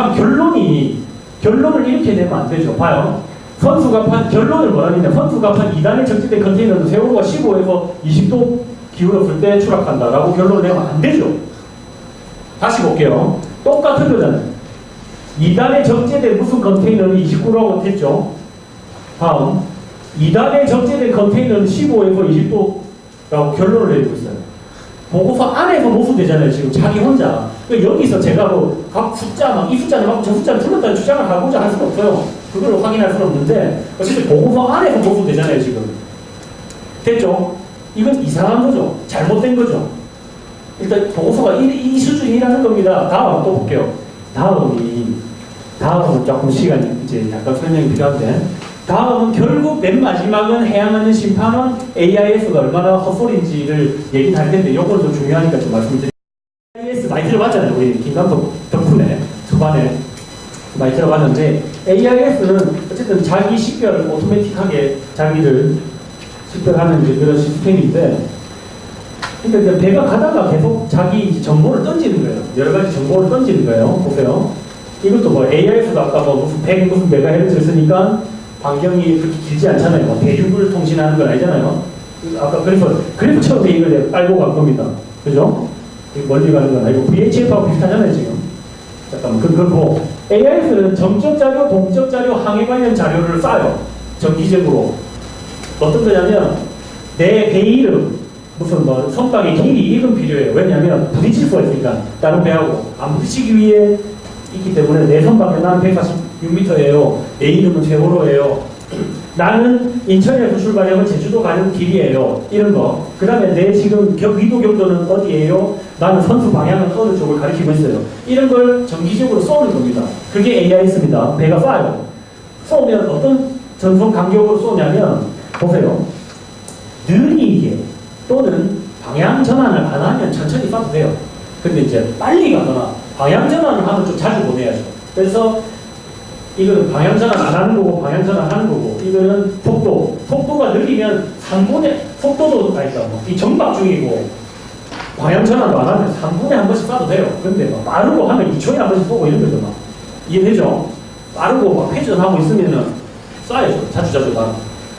결론을 이렇게 내면 안 되죠. 봐요. 결론을 뭐라느냐. 선수갑판 2단에 적재된 컨테이너는 세월호가 15에서 20도 기울었을 때 추락한다라고 결론을 내면 안 되죠. 다시 볼게요. 똑같은 거잖아요. 2단에 적재된 무슨 컨테이너는 29라고 했죠. 다음 2단에 적재된 컨테이너는 15에서 20도라고 결론을 내리고 있어요. 보고서 안에서 모순되잖아요. 지금 자기 혼자. 여기서 제가 각 숫자 이 숫자는 막 저 숫자를 틀렸다는 주장을 하고자 할 수는 없어요. 그걸 확인할 수는 없는데 어쨌든 보고서 안에서 모순되잖아요. 지금 됐죠? 이건 이상한 거죠. 잘못된 거죠. 일단 보고서가 이 수준이라는 겁니다. 다음 또 볼게요. 다음은 조금 시간이 이제 약간 설명이 필요한데 다음은 결국 맨 마지막은 해양안전심판원 AIS가 얼마나 헛소리인지를 얘기를 할 텐데 요거는 좀 중요하니까 좀 말씀드릴게요. AIS 많이 들어봤잖아요. 우리 김남석 덕분에 초반에 많이 들어봤는데 AIS는 어쨌든 자기 식별을 오토매틱하게 자기를 식별하는 그런 시스템인데 그러니까 배가 가다가 계속 자기 정보를 던지는 거예요. 여러 가지 정보를 던지는 거예요. 보세요. 이것도 뭐 AIS도 아까 무슨 100 무슨 메가헤르츠 쓰니까 반경이 그렇게 길지 않잖아요. 대륙을 통신하는 건 아니잖아요. 아까 그래서 처음에 이걸 깔고 간 겁니다. 그죠? 멀리 가는 건 아니고 VHF하고 비슷하잖아요, 지금. 잠깐만, 그거 AIS는 점적 자료, 동적 자료, 항해 관련 자료를 쌓아요. 정기적으로. 어떤 거냐면 내 배 이름, 무슨 뭐 선박의 길이 이건 필요해요. 왜냐하면 부딪힐 수가 있으니까 다른 배하고 안 부딪히기 위해 있기 때문에 내 선박에 나는 146m예요. 내 이름은 세월호예요. 나는 인천에서 출발해서 제주도 가는 길이에요. 이런 거. 그 다음에 내 지금 위도 경도는 어디예요? 나는 선수 방향은 어느 쪽을 가리키고 있어요. 이런 걸 정기적으로 쏘는 겁니다. 그게 AIS입니다. 배가 쏴요. 쏘면 어떤 전송 간격으로 쏘냐면 보세요. 느리게 또는 방향 전환을 안 하면 천천히 쏴도 돼요. 근데 이제 빨리 가거나 방향 전환을 하면 좀 자주 보내야죠. 그래서 이거는 방향 전환 안 하는 거고 방향 전환 하는 거고 이거는 속도가 느리면 상본의 속도도 이 정박 중이고 방향 전환도 안 하면 3분에 한 번씩 쏴도 돼요. 근데 막 빠르고 하면 2초에 한 번씩 쏘고 이런 거죠. 막. 이해되죠? 빠르고 막 회전하고 있으면은 쏴야죠. 자주자주 다.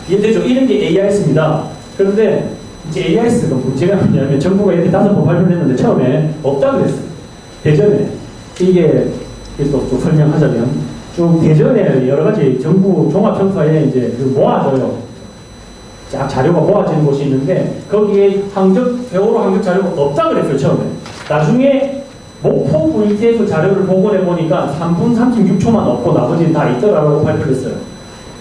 이해되죠? 이런 게 AIS입니다. 그런데 이제 AIS가 문제가 뭐냐면 정부가 이렇게 5번 발표를 했는데 처음에 없다고 그랬어요. 대전에. 이게 또 좀 설명하자면 쭉 대전에 여러 가지 정부 종합평가에 이제 모아져요. 자료가 모아지는 곳이 있는데 거기에 세월호 항적 자료가 없다 그랬어요 처음에. 나중에 목포 VTF 자료를 복원해 보니까 3분 36초만 없고 나머지는 다 있더라라고 발표했어요.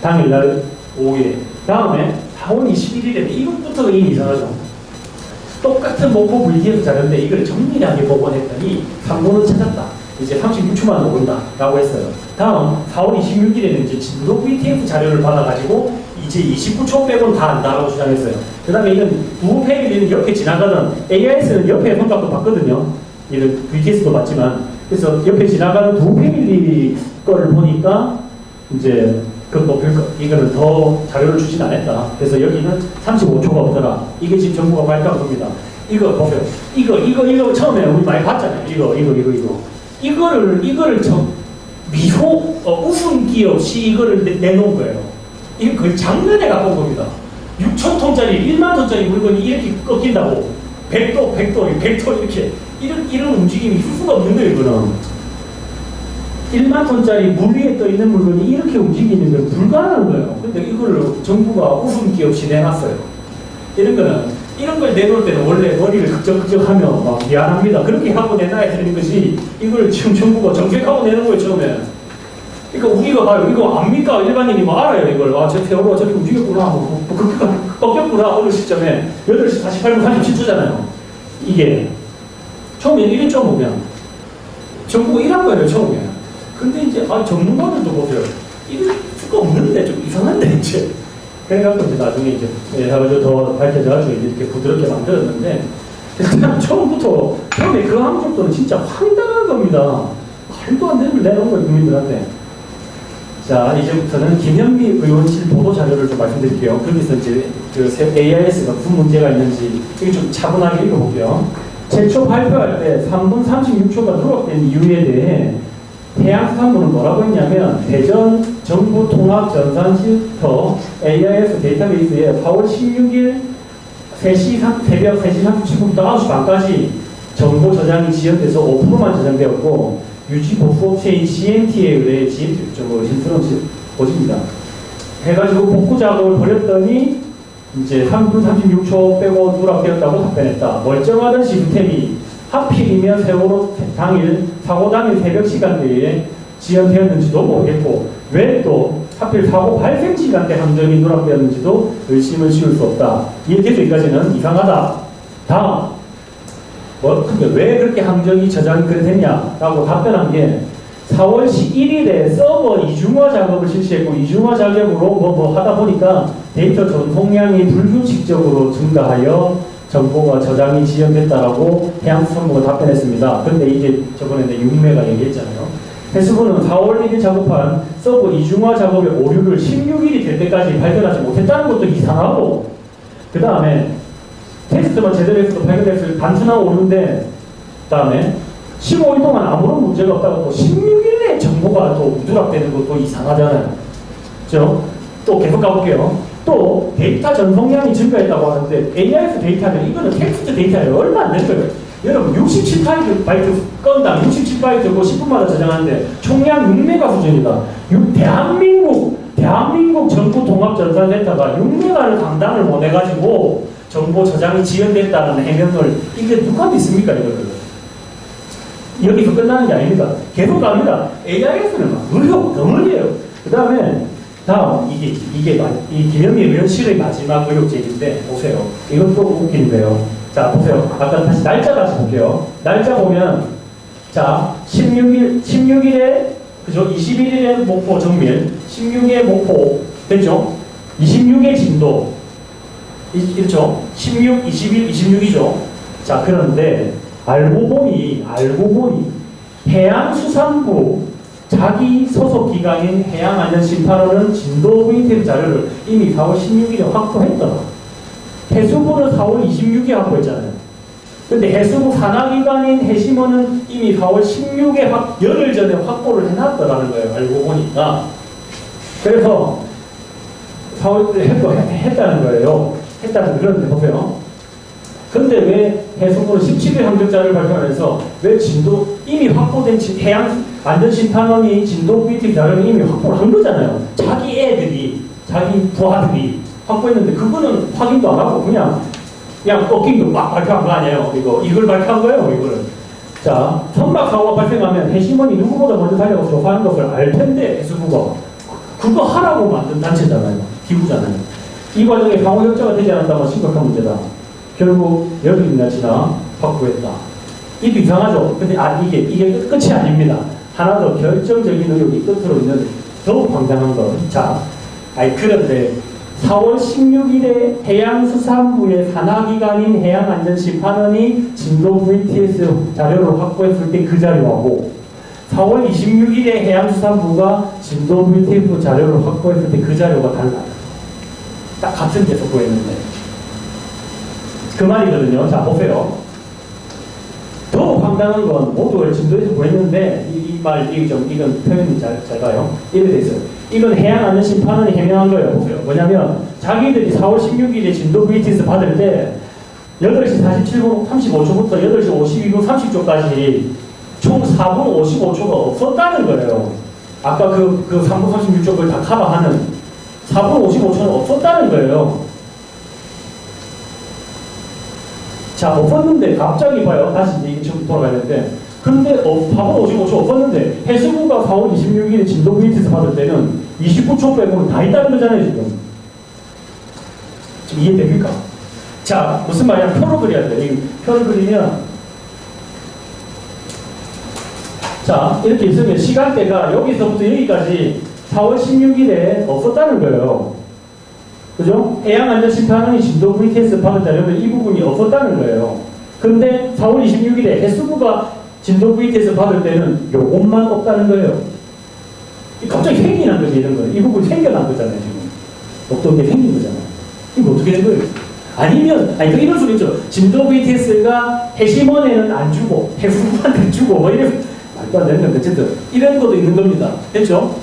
당일날 오후에. 다음에 4월 21일에 이것부터가 이상하죠. 똑같은 목포 VTF 자료인데 이걸 정밀하게 복원했더니 3분은 찾았다. 이제 36초만 오른다 라고 했어요. 다음 4월 26일에는 이제 진도 VTF 자료를 받아가지고 이제 29초 빼고는 다 안다라고 주장했어요. 그 다음에 이건 두 페이지는 옆에 지나가는 AIS는 옆에 손값도 봤거든요. 이런 VTS도 봤지만 그래서 옆에 지나가는 두 패밀리 거를 보니까 이제 그것도 이거는 더 자료를 주진 않았다. 그래서 여기는 35초가 없더라. 이게 지금 정부가 발표한 겁니다. 이거 보세요. 이거 처음에 우리 많이 봤잖아요. 이거를 웃음기 없이 이거를 내놓은 거예요. 이거 거의 작년에 갖고 온 겁니다. 6,000톤짜리, 1만 톤짜리 물건이 이렇게 꺾인다고. 100도 이렇게. 이런 움직임이 있을 수가 없는 거예요, 이거는. 1만 톤짜리 물 위에 떠 있는 물건이 이렇게 움직이는 건 불가능한 거예요. 근데 이걸 정부가 웃음기 없이 내놨어요. 이런 걸 내놓을 때는 원래 머리를 극적극적하면 막 미안합니다. 그렇게 하고 내놔야 되는 것이 이걸 지금 정부가 정색하고 내는 거예요, 처음에. 그러니까 우리가 봐요. 이거 압니까? 일반인이 뭐 알아요, 이걸. 저 세월호가 저렇게 움직였구나. 그렇게 꺾였구나. 어느 시점에. 8시 48분 37초잖아요. 이게. 처음에는 이랬죠, 뭐, 그냥. 정부가 일한 거예요, 처음에. 근데 이제, 전문가들도 보세요. 이럴 수가 없는데, 좀 이상한데, 이제. 그래갖고 이제 나중에 이제, 해가지고 더 밝혀져가지고 이렇게 부드럽게 만들었는데, 일단 처음에 그 항목들은 진짜 황당한 겁니다. 말도 안 되는 걸 내놓은 거예요, 국민들한테. 자, 이제부터는 김현미 의원실 보도 자료를 좀 말씀드릴게요. 거기서 이제 그 AIS가 무슨 문제가 있는지 이게 좀 차분하게 읽어볼게요. 최초 발표할 때 3분 36초가 누락된 이유에 대해 해양수산부는 뭐라고 했냐면 대전 정부 통합 전산 쉼터 AIS 데이터베이스에 4월 16일 새벽 3시 37분부터 9시 반까지 정보 저장이 지연돼서 5%만 저장되었고 유지 보수업체인 CNT에 의해 좀 의심스러운 것입니다. 해가지고 복구 작업을 벌였더니 이제 3분 36초 빼고 누락되었다고 답변했다. 멀쩡하던 시스템이 하필이면 세월호 사고 당일 새벽 시간대에 지연되었는지도 모르겠고 왜 또 하필 사고 발생 시간대 함정이 누락되었는지도 의심을 씌울 수 없다. 이렇게 여기까지는 이상하다. 다음 근데 왜 그렇게 함정이 저장이 그래 됐냐라고 답변한 게 4월 11일에 서버 이중화 작업을 실시했고 이중화 작업으로 뭐 하다 보니까 데이터 전송량이 불규칙적으로 증가하여 정보가 저장이 지연됐다라고 해양수산부가 답변했습니다. 근데 이게 저번에 6매가 얘기했잖아요. 해수부는 4월 1일 작업한 서버 이중화 작업의 오류를 16일이 될 때까지 발견하지 못했다는 것도 이상하고 그 다음에 테스트만 제대로 해서도 발견됐을 단순한 오류인데 그 다음에 15일 동안 아무런 문제가 없다고 또 16일에 정보가 또 누락되는 것도 이상하잖아요. 그죠? 또 계속 가볼게요. 또 데이터 전송량이 증가했다고 하는데 AIS 데이터는 이거는 텍스트 데이터예요. 얼마 안 되는 거예요. 여러분 67바이트 건당 67바이트고 10분마다 저장하는데 총량 6메가 수준이다. 대한민국 정부 통합전산센터가 6메가를 감당을 못해가지고 정보 저장이 지연됐다는 해명을 이게 누가 믿습니까 이거를? 여기서 끝나는 게 아닙니다. 계속 갑니다. AIS는 막 의혹 덩어리예요. 그 다음에 다음 이 김현미 의원실의 마지막 의혹제기인데 보세요. 이것도 웃긴데요. 자 보세요. 아까 다시 날짜 다시 볼게요. 날짜 보면 자 16일에 그죠? 21일에 목포 정밀, 16일에 목포 됐죠? 26일 진도 있죠? 16, 21, 26이죠? 자 그런데 알고 보니 해양수산부 자기 소속 기관인 해양안전심판원은 진도 VTF 자료를 이미 4월 16일에 확보했더라. 해수부는 4월 26일에 확보했잖아요. 근데 해수부 산하기관인 해심원은 이미 4월 16에 열흘 전에 확보를 해놨더라는 거예요. 알고 보니까. 그래서 4월에 했다는 거예요. 했다는 그런데 보세요. 근데 왜 해수부는 17일 항적자를 발표하면서 왜 이미 확보된 해양 안전심판원이 진도 VT 자료를 이미 확보를 한 거잖아요. 자기 애들이, 자기 부하들이 확보했는데 그거는 확인도 안 하고 그냥 꺾인도 막 발표한 거 아니에요. 이걸 발표한 거예요, 이거를. 자, 선박 사고가 발생하면 해심원이 누구보다 먼저 달려가서 조사하는 것을 알 텐데, 해수부가. 그거 하라고 만든 단체잖아요. 기구잖아요. 이 과정에 상호 협조가 되지 않았다면 심각한 문제다. 결국 열흘이나 지나 확보했다. 이도 이상하죠? 근데 이게 끝이 아닙니다. 하나 더 결정적인 의혹이 끝으로 있는 더욱 황당한 것. 자, 그런데 4월 16일에 해양수산부의 산하기관인 해양안전심판원이 진도 VTS 자료를 확보했을 때 그 자료하고 4월 26일에 해양수산부가 진도 VTS 자료를 확보했을 때 그 자료가 달라요. 딱 같은 데서 구했는데. 그 말이거든요. 자, 보세요. 더 황당한 건 모두 진도에서 구했는데 이건 표현이 잘 가요. 이래 돼 있어요. 이건 해양안전심판원이 해명한 거예요. 보세요. 뭐냐면 자기들이 4월 16일에 진도 VTS 받을 때 8시 47분 35초부터 8시 52분 30초까지 총 4분 55초가 없었다는 거예요. 아까 그 3분 36초를 다 커버하는 4분 55초는 없었다는 거예요. 자, 없었는데 갑자기 봐요. 다시 이게 좀 돌아가는데 근데 4분 55초 없었는데 해수부가 4월 26일에 진도 VTS 받을 때는 29초 빼고는 다 있다는 거잖아요. 지금 이해됩니까? 자, 무슨 말이냐? 표로 그려야 돼요. 이 표를 그리면 자, 이렇게 있으면 시간대가 여기서부터 여기까지 4월 16일에 없었다는 거예요. 그죠? 해양안전심판원이 진도 VTS 받을 자료는 이 부분이 없었다는 거예요. 근데 4월 26일에 해수부가 진도 VTS 받을 때는 요것만 없다는 거예요. 갑자기 생겨난 거지, 이런 거. 이 부분이 생겨난 거잖아요, 지금. 없던 게 생긴 거잖아요. 이거 어떻게 된 거예요? 아니면, 이런 소리 있죠. 진도 VTS가 해심원에는 안 주고, 해수부한테 주고, 뭐 이런, 말도 안 되는 건데, 어쨌든. 이런 것도 있는 겁니다. 됐죠?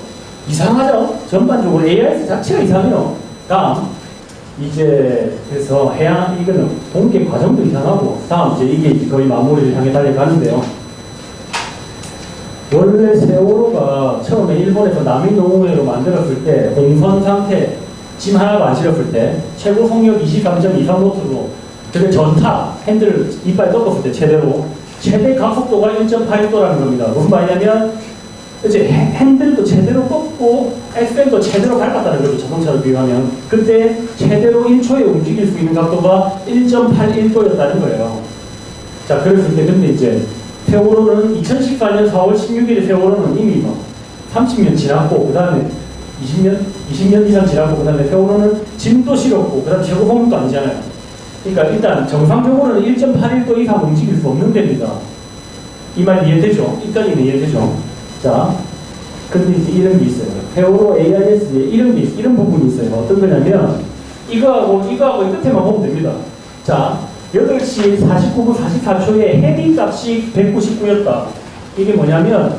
이상하죠? 전반적으로 AIS 자체가 이상해요. 다음, 그래서 이거는 동계 과정도 이상하고, 다음, 이게 거의 마무리를 향해 달려가는데요. 원래 세월호가 처음에 일본에서 남이노우에로 만들었을 때, 공선 상태, 짐 하나도 안 실었을 때, 최고 속력 23.23노트로, 그게 전타, 핸들을 이빨 꺾었을 때, 최대 가속도가 1.8도라는 겁니다. 무슨 말이냐면, 이제 핸들도 제대로 꺾고 엑셀도 제대로 밟았다는 거죠. 자동차를 비유하면. 그때 최대로 1초에 움직일 수 있는 각도가 1.81도였다는 거예요. 자, 그랬을 때 근데 이제 세월호는 2014년 4월 16일에 세월호는 이미 30년 지났고 그 다음에 20년 이상 지났고 그 다음에 세월호는 짐도 실었고 그 다음에 최고 속력도 아니잖아요. 그러니까 일단 정상적으로는 1.81도 이상 움직일 수 없는 데입니다. 이 말 이해되죠? 이까지는 이해되죠? 자, 근데 이제 이런 게 있어요. 세월호 AIS에 이런 부분이 있어요. 어떤 거냐면, 이거하고 이 끝에만 보면 됩니다. 자, 8시 49분 44초에 헤딩 값이 199였다. 이게 뭐냐면,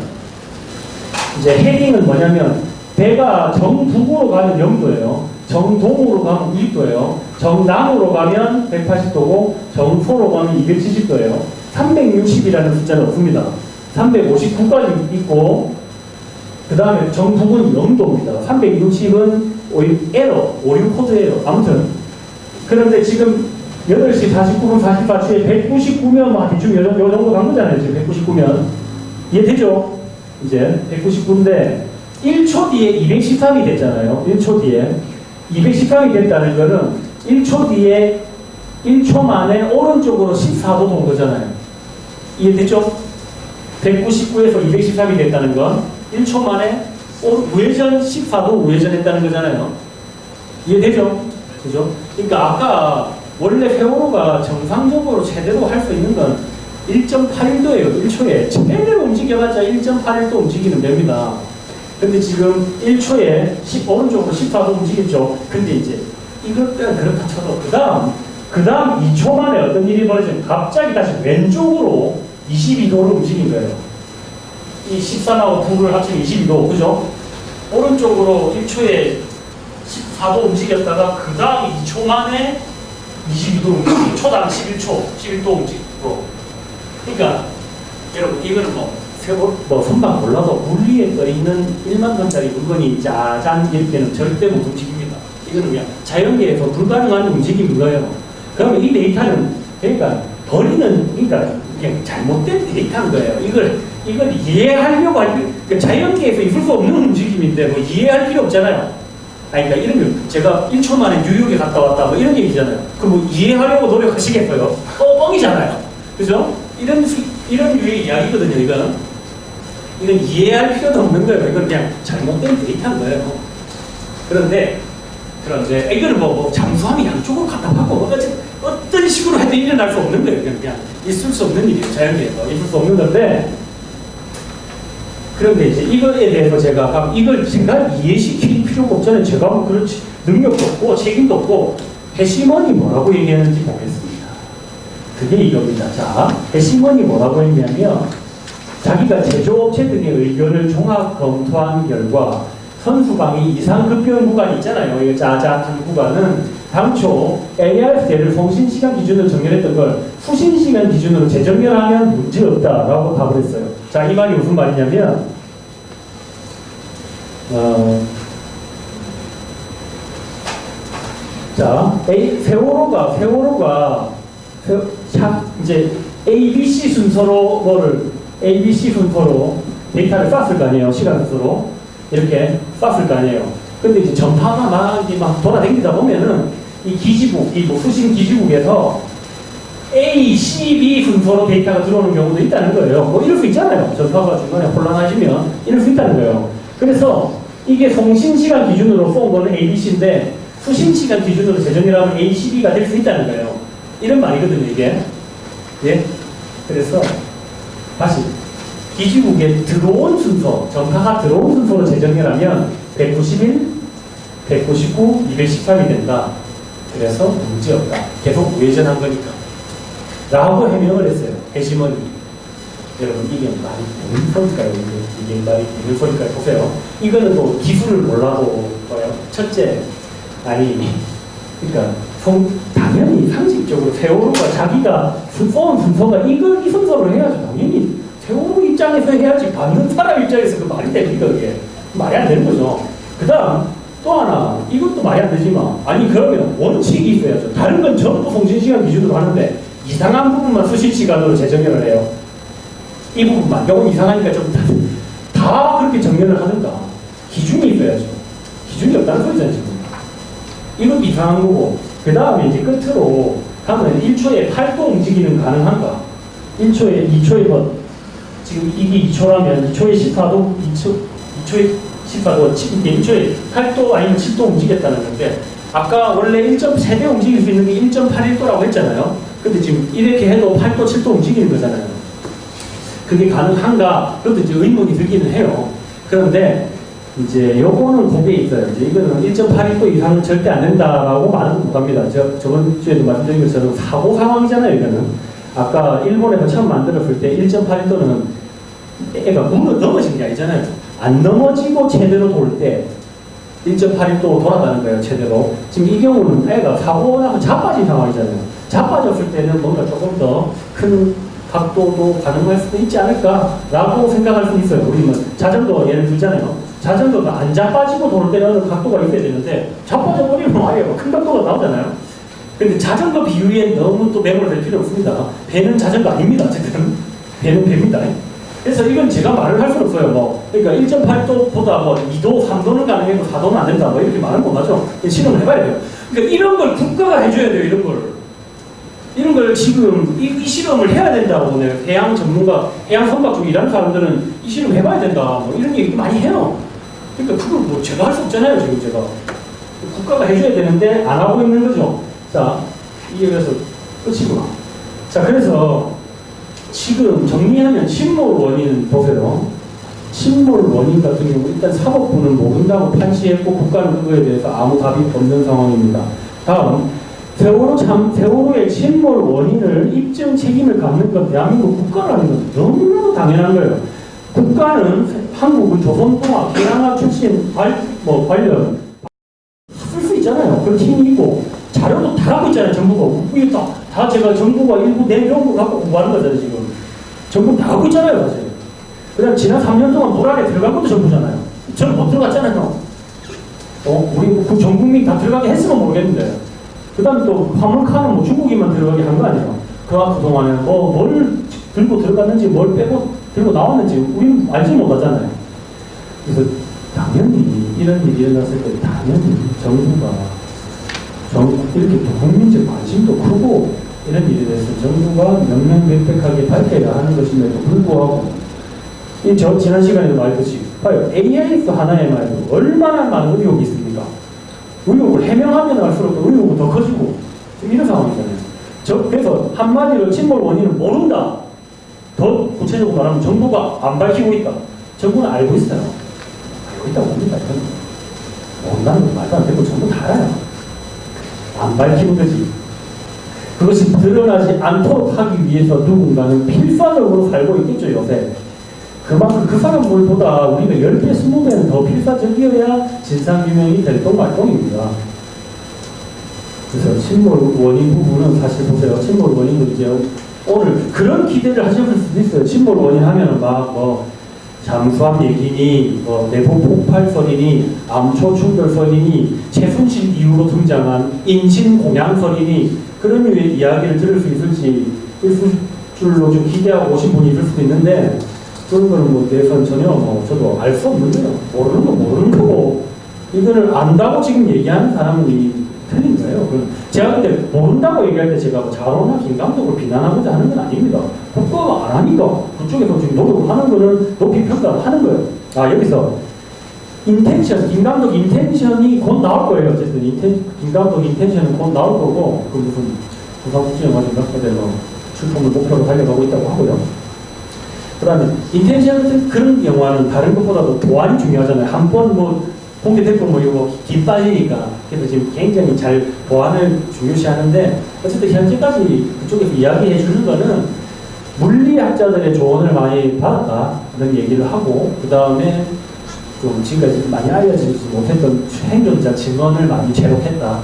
이제 헤딩은 뭐냐면, 배가 정북으로 가면 0도예요. 정동으로 가면 90도예요. 정남으로 가면 180도고, 정서로 가면 270도예요. 360이라는 숫자는 없습니다. 359까지 있고 그 다음에 정북은 0도입니다. 360은 오류 코드예요. 아무튼 그런데 지금 8시 49분 44초에 199면 대충 요 정도 간 거잖아요. 지금 199면 이해되죠? 이제 199인데 1초 뒤에 213이 됐잖아요. 1초 뒤에 213이 됐다는 거는 1초 뒤에 1초 만에 오른쪽으로 14도 돈 거잖아요. 이해됐죠? 199에서 213이 됐다는 건 1초 만에 우회전 14도 우회전했다는 거잖아요. 이해되죠? 그죠? 그러니까 아까 원래 세월호가 정상적으로 제대로 할 수 있는 건 1.81도예요. 1초에. 제대로 움직여봤자 1.81도 움직이는 됩니다. 근데 지금 1초에 오른쪽으로 14도 움직였죠. 근데 이제 이것들은 그렇다 쳐도 그 다음 2초 만에 어떤 일이 벌어지면 갑자기 다시 왼쪽으로 22도로 움직인 거예요. 이 13하고 9를 합치면 22도, 그죠? 오른쪽으로 1초에 14도 움직였다가 그 다음 2초 만에 22도 움직이고 초당 11도 움직이고. 그러니까 여러분 이거는 뭐 선박 몰라도 물 위에 떠있는 1만 톤짜리 물건이 짜잔 이렇게는 절대 못 움직입니다. 이거는 그냥 자연계에서 불가능한 움직임인 거예요. 그러면 이 데이터는 그러니까 그러니까 그냥 잘못된 데이터인 거예요. 이걸 이해하려고 그러니까 자연계에서 있을 수 없는 움직임인데 뭐 이해할 필요 없잖아요. 그러니까 이러면 제가 1초 만에 뉴욕에 갔다 왔다 뭐 이런 얘기잖아요. 그럼 뭐 이해하려고 노력하시겠어요? 뻥이잖아요. 그죠? 이런 유의 이야기거든요. 이건 이해할 필요도 없는 거예요. 이건 그냥 잘못된 데이터인 거예요. 그런데 이거는 잠수함이 양쪽으로 갖다 받고 어떤 식으로 해도 일어날 수 없는 거예요. 그냥 있을 수 없는 일이에요. 자연계에서 있을 수 없는 건데. 그런데 이제 이거에 대해서 제가 이걸 제가 이해시킬 필요가 없잖아요. 제가 뭐 그렇지 능력도 없고 책임도 없고. 해시먼이 뭐라고 얘기하는지 보겠습니다. 그게 이겁니다. 자, 해시먼이 뭐라고 했냐면 자기가 제조업체 등의 의견을 종합 검토한 결과 선수방이 이상급변 구간이 있잖아요. 이 짜잔한 구간은 당초 ARC를 송신시간 기준으로 정렬했던 걸 수신시간 기준으로 재정렬하면 문제없다라고 답을 했어요. 자, 이 말이 무슨 말이냐면 자, 세월호가 이제 ABC 순서로 데이터를 쐈을 거 아니에요. 시간 순서로 이렇게 쐈을 거 아니에요. 근데 이제 전파가 막 돌아다니다 보면은 이 기지국, 수신 기지국에서 A, C, B 순서로 데이터가 들어오는 경우도 있다는 거예요. 뭐 이럴 수 있잖아요. 전파가 중간에 혼란하시면 이럴 수 있다는 거예요. 그래서 이게 송신시간 기준으로 쏜 거는 ABC인데 수신시간 기준으로 재정렬하면 ACB가 될 수 있다는 거예요. 이런 말이거든요, 이게. 예? 그래서 다시 기지국에 들어온 순서, 전파가 들어온 순서로 재정렬하면 191, 199, 213이 된다. 그래서 문제없다. 계속 우회전한 거니까. 라고 해명을 했어요. 해시머니. 여러분, 이게 말이 되는 소리일까요? 이게 말이 되는 소리일까요? 보세요. 이거는 또 기술을 몰라도 뭐요? 첫째, 그러니까 당연히 상식적으로 세월호가 자기가 쏜 순서가 이 순서로 해야죠. 당연히 세월호 입장에서 해야지. 받는 사람 입장에서 그 말이 됩니까? 그게 말이 안 되는 거죠. 그 다음 또 하나, 이것도 말이 안 되지만 그러면 원칙이 있어야죠. 다른 건 전부 송신시간 기준으로 하는데 이상한 부분만 수신시간으로 재정렬을 해요. 이 부분만 조금 이상하니까 좀 다 그렇게 정렬을 하든가 기준이 있어야죠. 기준이 없다는 소리잖아요. 지금 이것도 이상한 거고. 그 다음에 이제 끝으로 가면 1초에 8도 움직이는 가능한가? 1초에 2초에 지금 이게 2초라면 2초에 14도 2초에 14도 1초에 8도 아니면 10도 움직였다는 건데 아까 원래 1.3대 움직일 수 있는 게 1.81도라고 했잖아요. 근데 지금 이렇게 해도 8도 7도 움직이는 거잖아요. 그게 가능한가? 그것도 이제 의문이 들기는 해요. 그런데 이제 요거는 거기에 있어요. 이제 이거는 1.82도 이상은 절대 안 된다라고 말은 못합니다. 저번 주에도 말씀드린 것처럼 사고 상황이잖아요. 이거는 아까 일본에서 처음 만들었을 때 1.82도는 애가 물로 넘어진 게 아니잖아요. 안 넘어지고 제대로 돌 때 1.82도 돌아가는 거예요. 제대로. 지금 이 경우는 애가 사고 나서 자빠진 상황이잖아요. 자빠졌을 때는 뭔가 조금 더 큰 각도도 가능할 수도 있지 않을까라고 생각할 수 있어요. 우리는 자전거 예를 들잖아요. 자전거가 안 자빠지고 돌 때는 각도가 있어야 되는데 자빠져 버리면 아예 큰 각도가 나오잖아요. 근데 자전거 비유에 너무 또 매몰 될 필요 없습니다. 배는 자전거 아닙니다. 어쨌든 배는 배입니다. 그래서 이건 제가 말을 할 수는 없어요. 그러니까 1.8도보다 2도, 3도는 가능해도 4도는 안 된다. 이렇게 말은 못하죠. 실험을 해봐야 돼요. 그러니까 이런 걸 국가가 해줘야 돼요. 이런 걸 지금 이 실험을 해야 된다고 해양 전문가, 해양 선박 쪽에 일하는 사람들은 이 실험 해봐야 된다. 이런 얘기 많이 해요. 그러니까 그걸 제가 할 수 없잖아요. 지금 제가 국가가 해줘야 되는데 안 하고 있는 거죠. 자, 이게 그래서 끝이구나. 자, 그래서 지금 정리하면 침몰 원인 보세요. 침몰 원인 같은 경우 일단 사법부는 모른다고 판시했고 국가는 그거에 대해서 아무 답이 없는 상황입니다. 다음 세월호의 침몰 원인을 입증 책임을 갖는 건 대한민국 국가라는 건 너무나도 당연한 거예요. 국가는 한국은 조선통합, 해양학 출신 관련 쓸 수 있잖아요. 그런 팀이 있고 자료도 다 갖고 있잖아요. 정부가. 이게 다 제가 정부가 일부 내려온 거 갖고 공부하는 거잖아요. 지금. 정부 다 갖고 있잖아요. 사실. 그냥 지난 3년 동안 물 안에 들어간 것도 정부잖아요. 저는 못 들어갔잖아요. 우리 전 국민 다 들어가게 했으면 모르겠는데. 그 다음에 또 화물카는 중국인만 들어가게 한 거 아니에요. 그동안에 뭘 들고 들어갔는지 뭘 빼고 들고 나왔는지 우리는 알지 못하잖아요. 그래서 당연히 이런 일이 일어났을 때 당연히 정부가 이렇게 또 국민적 관심도 크고 이런 일에 대해서 정부가 명명백백하게 밝혀야 하는 것임에도 불구하고 지난 시간에도 말했듯이 봐요. AIS 하나에 말고 얼마나 많은 의혹이 있습니까? 의혹을 해명하면 할수록 의혹은 더 커지고 이런 상황이잖아요. 그래서 한마디로 침몰 원인은 모른다. 더 구체적으로 말하면 정부가 안 밝히고 있다. 정부는 알고 있어요. 알고 있다고 봅니다. 모른다는 건 말도 안 되고 정부 다 알아요. 안 밝히는 거지. 그것이 드러나지 않도록 하기 위해서 누군가는 필사적으로 살고 있겠죠, 요새. 그만큼 그 사람들보다 우리가 10배, 20배는 더 필사적이어야 진상규명이 될동말동입니다. 그래서 침몰 원인 부분은 사실 보세요. 침몰 원인도 이제 오늘 그런 기대를 하셨을 수도 있어요. 침몰 원인 하면은 잠수함 얘기니, 내부 폭발설이니, 암초 충돌설이니, 최순실 이후로 등장한 인신공양설이니, 그런 류의 이야기를 들을 수 있을 줄로 좀 기대하고 오신 분이 있을 수도 있는데, 그런 거는 대해서는 전혀 저도 알 수 없는 거예요. 모르는 거 모르는 거고, 이거를 안다고 지금 얘기하는 사람이 틀린 거예요. 제가 근데 모른다고 얘기할 때 제가 자로나 김감독을 비난하고자 하는 건 아닙니다. 국가가 안 하니까 그쪽에서 지금 노력을 하는 거는 높이 평가하는 거예요. 여기서 김감독 인텐션이 곧 나올 거예요. 어쨌든 김감독 인텐션은 곧 나올 거고, 무슨 부산국제영화제 몇 개대 출품을 목표로 달려가고 있다고 하고요. 그 다음에 인텐션 같은 그런 영화는 다른 것보다도 보안이 중요하잖아요. 한 번 공개됐고 이거 긴 빠지니까. 그래서 지금 굉장히 잘 보안을 중요시하는데, 어쨌든 현재까지 그쪽에서 이야기해 주는 거는 물리학자들의 조언을 많이 받았다는 얘기를 하고, 그 다음에 좀 지금까지 많이 알려지지 못했던 행정자 증언을 많이 제록했다.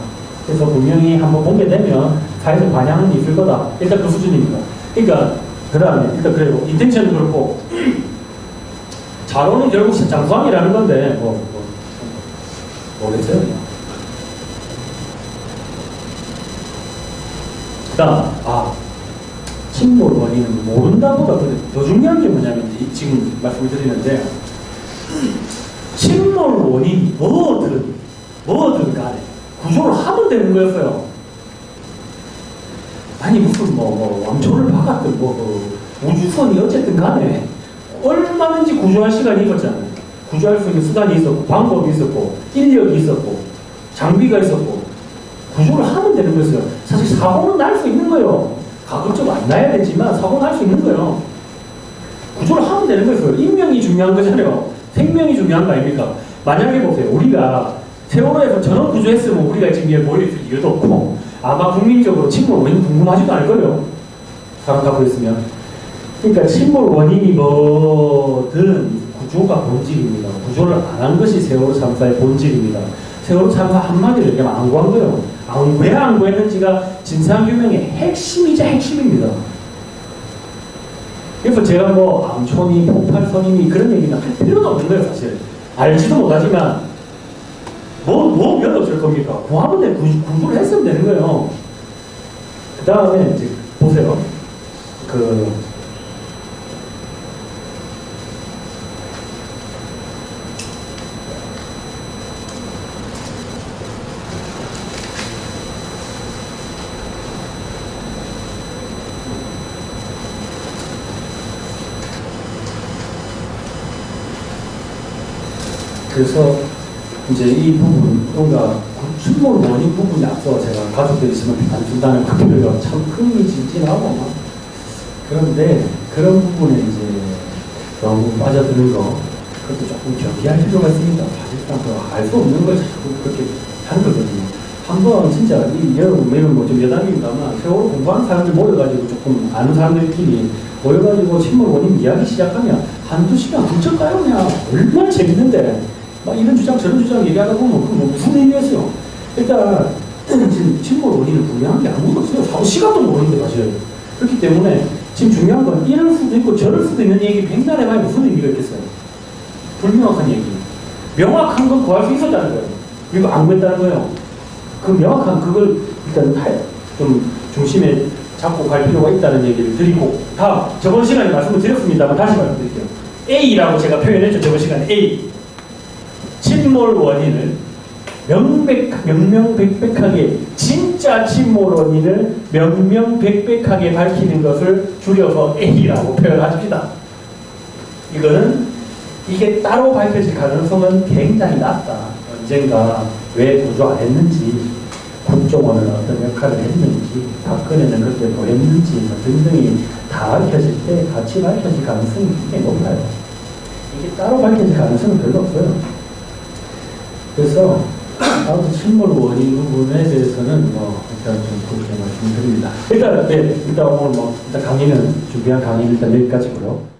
그래서 분명히 한번 공개되면 사회적 반향은 있을 거다. 일단 그 수준입니다. 그러니까 그 다음에 일단 그래요. 인텐션은 그렇고, 자로는 결국 장수함이라는 건데 모르겠어요. 그 다음 침몰 원인은 모른다보다 더 중요한 게 뭐냐면 지금 말씀을 드리는데, 침몰 원인이 뭐든 간에 구조를 하면 되는 거였어요. 아니 무슨 왕초를 박았든 우주선이 어쨌든 간에 얼마든지 구조할 시간이 있었잖아요. 구조할 수 있는 수단이 있었고, 방법이 있었고, 인력이 있었고, 장비가 있었고, 구조를 하면 되는 거였어요. 사실 사고는 날 수 있는 거예요. 가급적 안 나야 되지만 사고는 날 수 있는 거예요. 구조를 하면 되는 거였어요. 인명이 중요한 거잖아요. 생명이 중요한 거 아닙니까? 만약에 보세요. 우리가 세월호에서 전원 구조했으면 우리가 지금 여기 모여있을 이유도 없고, 아마 국민적으로 침몰 원인 궁금하지도 않을 거예요. 사람 갖고 있으면. 그러니까 침몰 원인이 뭐든 구조가 본질입니다. 구조를 안 한 것이 세월호 참사의 본질입니다. 세월호 참사 한마디로 이렇게 안 구한 거예요. 왜 안 구했는지가 진상규명의 핵심이자 핵심입니다. 그래서 제가 암초니 폭발선이니 그런 얘기는 할 필요도 없는 거예요. 사실 알지도 못하지만 몇 없을 겁니까? 구하면 돼. 구조를 했으면 되는 거예요. 그 다음에 이제 보세요. 그래서 이제 이 부분, 뭔가 침몰 원인 부분에 앞서 제가 가족들이 있으면 비판 준다는 그 표현이 참 흥미진진하고 그런데 그런 부분에 이제 너무 빠져드는 거, 그것도 조금 경계할 필요가 있습니다. 사실상 알 수 없는 걸 자꾸 그렇게 하는 거거든요. 한번 진짜 여러분 뭐좀 여담입니다만 세월호 공부하는 사람들 모여가지고 조금 아는 사람들끼리 모여가지고 침몰 원인 이야기 시작하면 한두 시간 훌쩍 가요. 그냥 얼마나 재밌는데 막 이런 주장 저런 주장 얘기하다 보면 그 무슨 의미였어요. 일단 지금 침몰 원인을 분명한 게 아무것도 없어요. 4시간도 모르는데 사실. 그렇기 때문에 지금 중요한 건 이럴 수도 있고 저럴 수도 있는 얘기 백날 해봐야 무슨 의미가 있겠어요. 불명확한 얘기. 명확한 건 구할 수 있었다는 거예요. 그리고 안 구했다는 거예요. 그 명확한 그걸 일단 좀 중심에 잡고 갈 필요가 있다는 얘기를 드리고, 다음 저번 시간에 말씀을 드렸습니다만 다시 말씀드릴게요. A라고 제가 표현했죠. 저번 시간에 A. 침몰 원인을 명명백백하게, 진짜 침몰 원인을 명명백백하게 밝히는 것을 줄여서 A라고 표현하십니다. 이게 따로 밝혀질 가능성은 굉장히 낮다. 언젠가 왜 구조 안 했는지, 국정원은 어떤 역할을 했는지, 박근혜는 그때 뭐 했는지 등등이 다 밝혀질 때 같이 밝혀질 가능성이 굉장히 높아요. 이게 따로 밝혀질 가능성은 별로 없어요. 그래서 아무튼 침몰 원인 부분에 대해서는 일단 좀 그렇게 말씀드립니다. 일단 오늘 일단 강의는 준비한 강의는 일단 여기까지고요.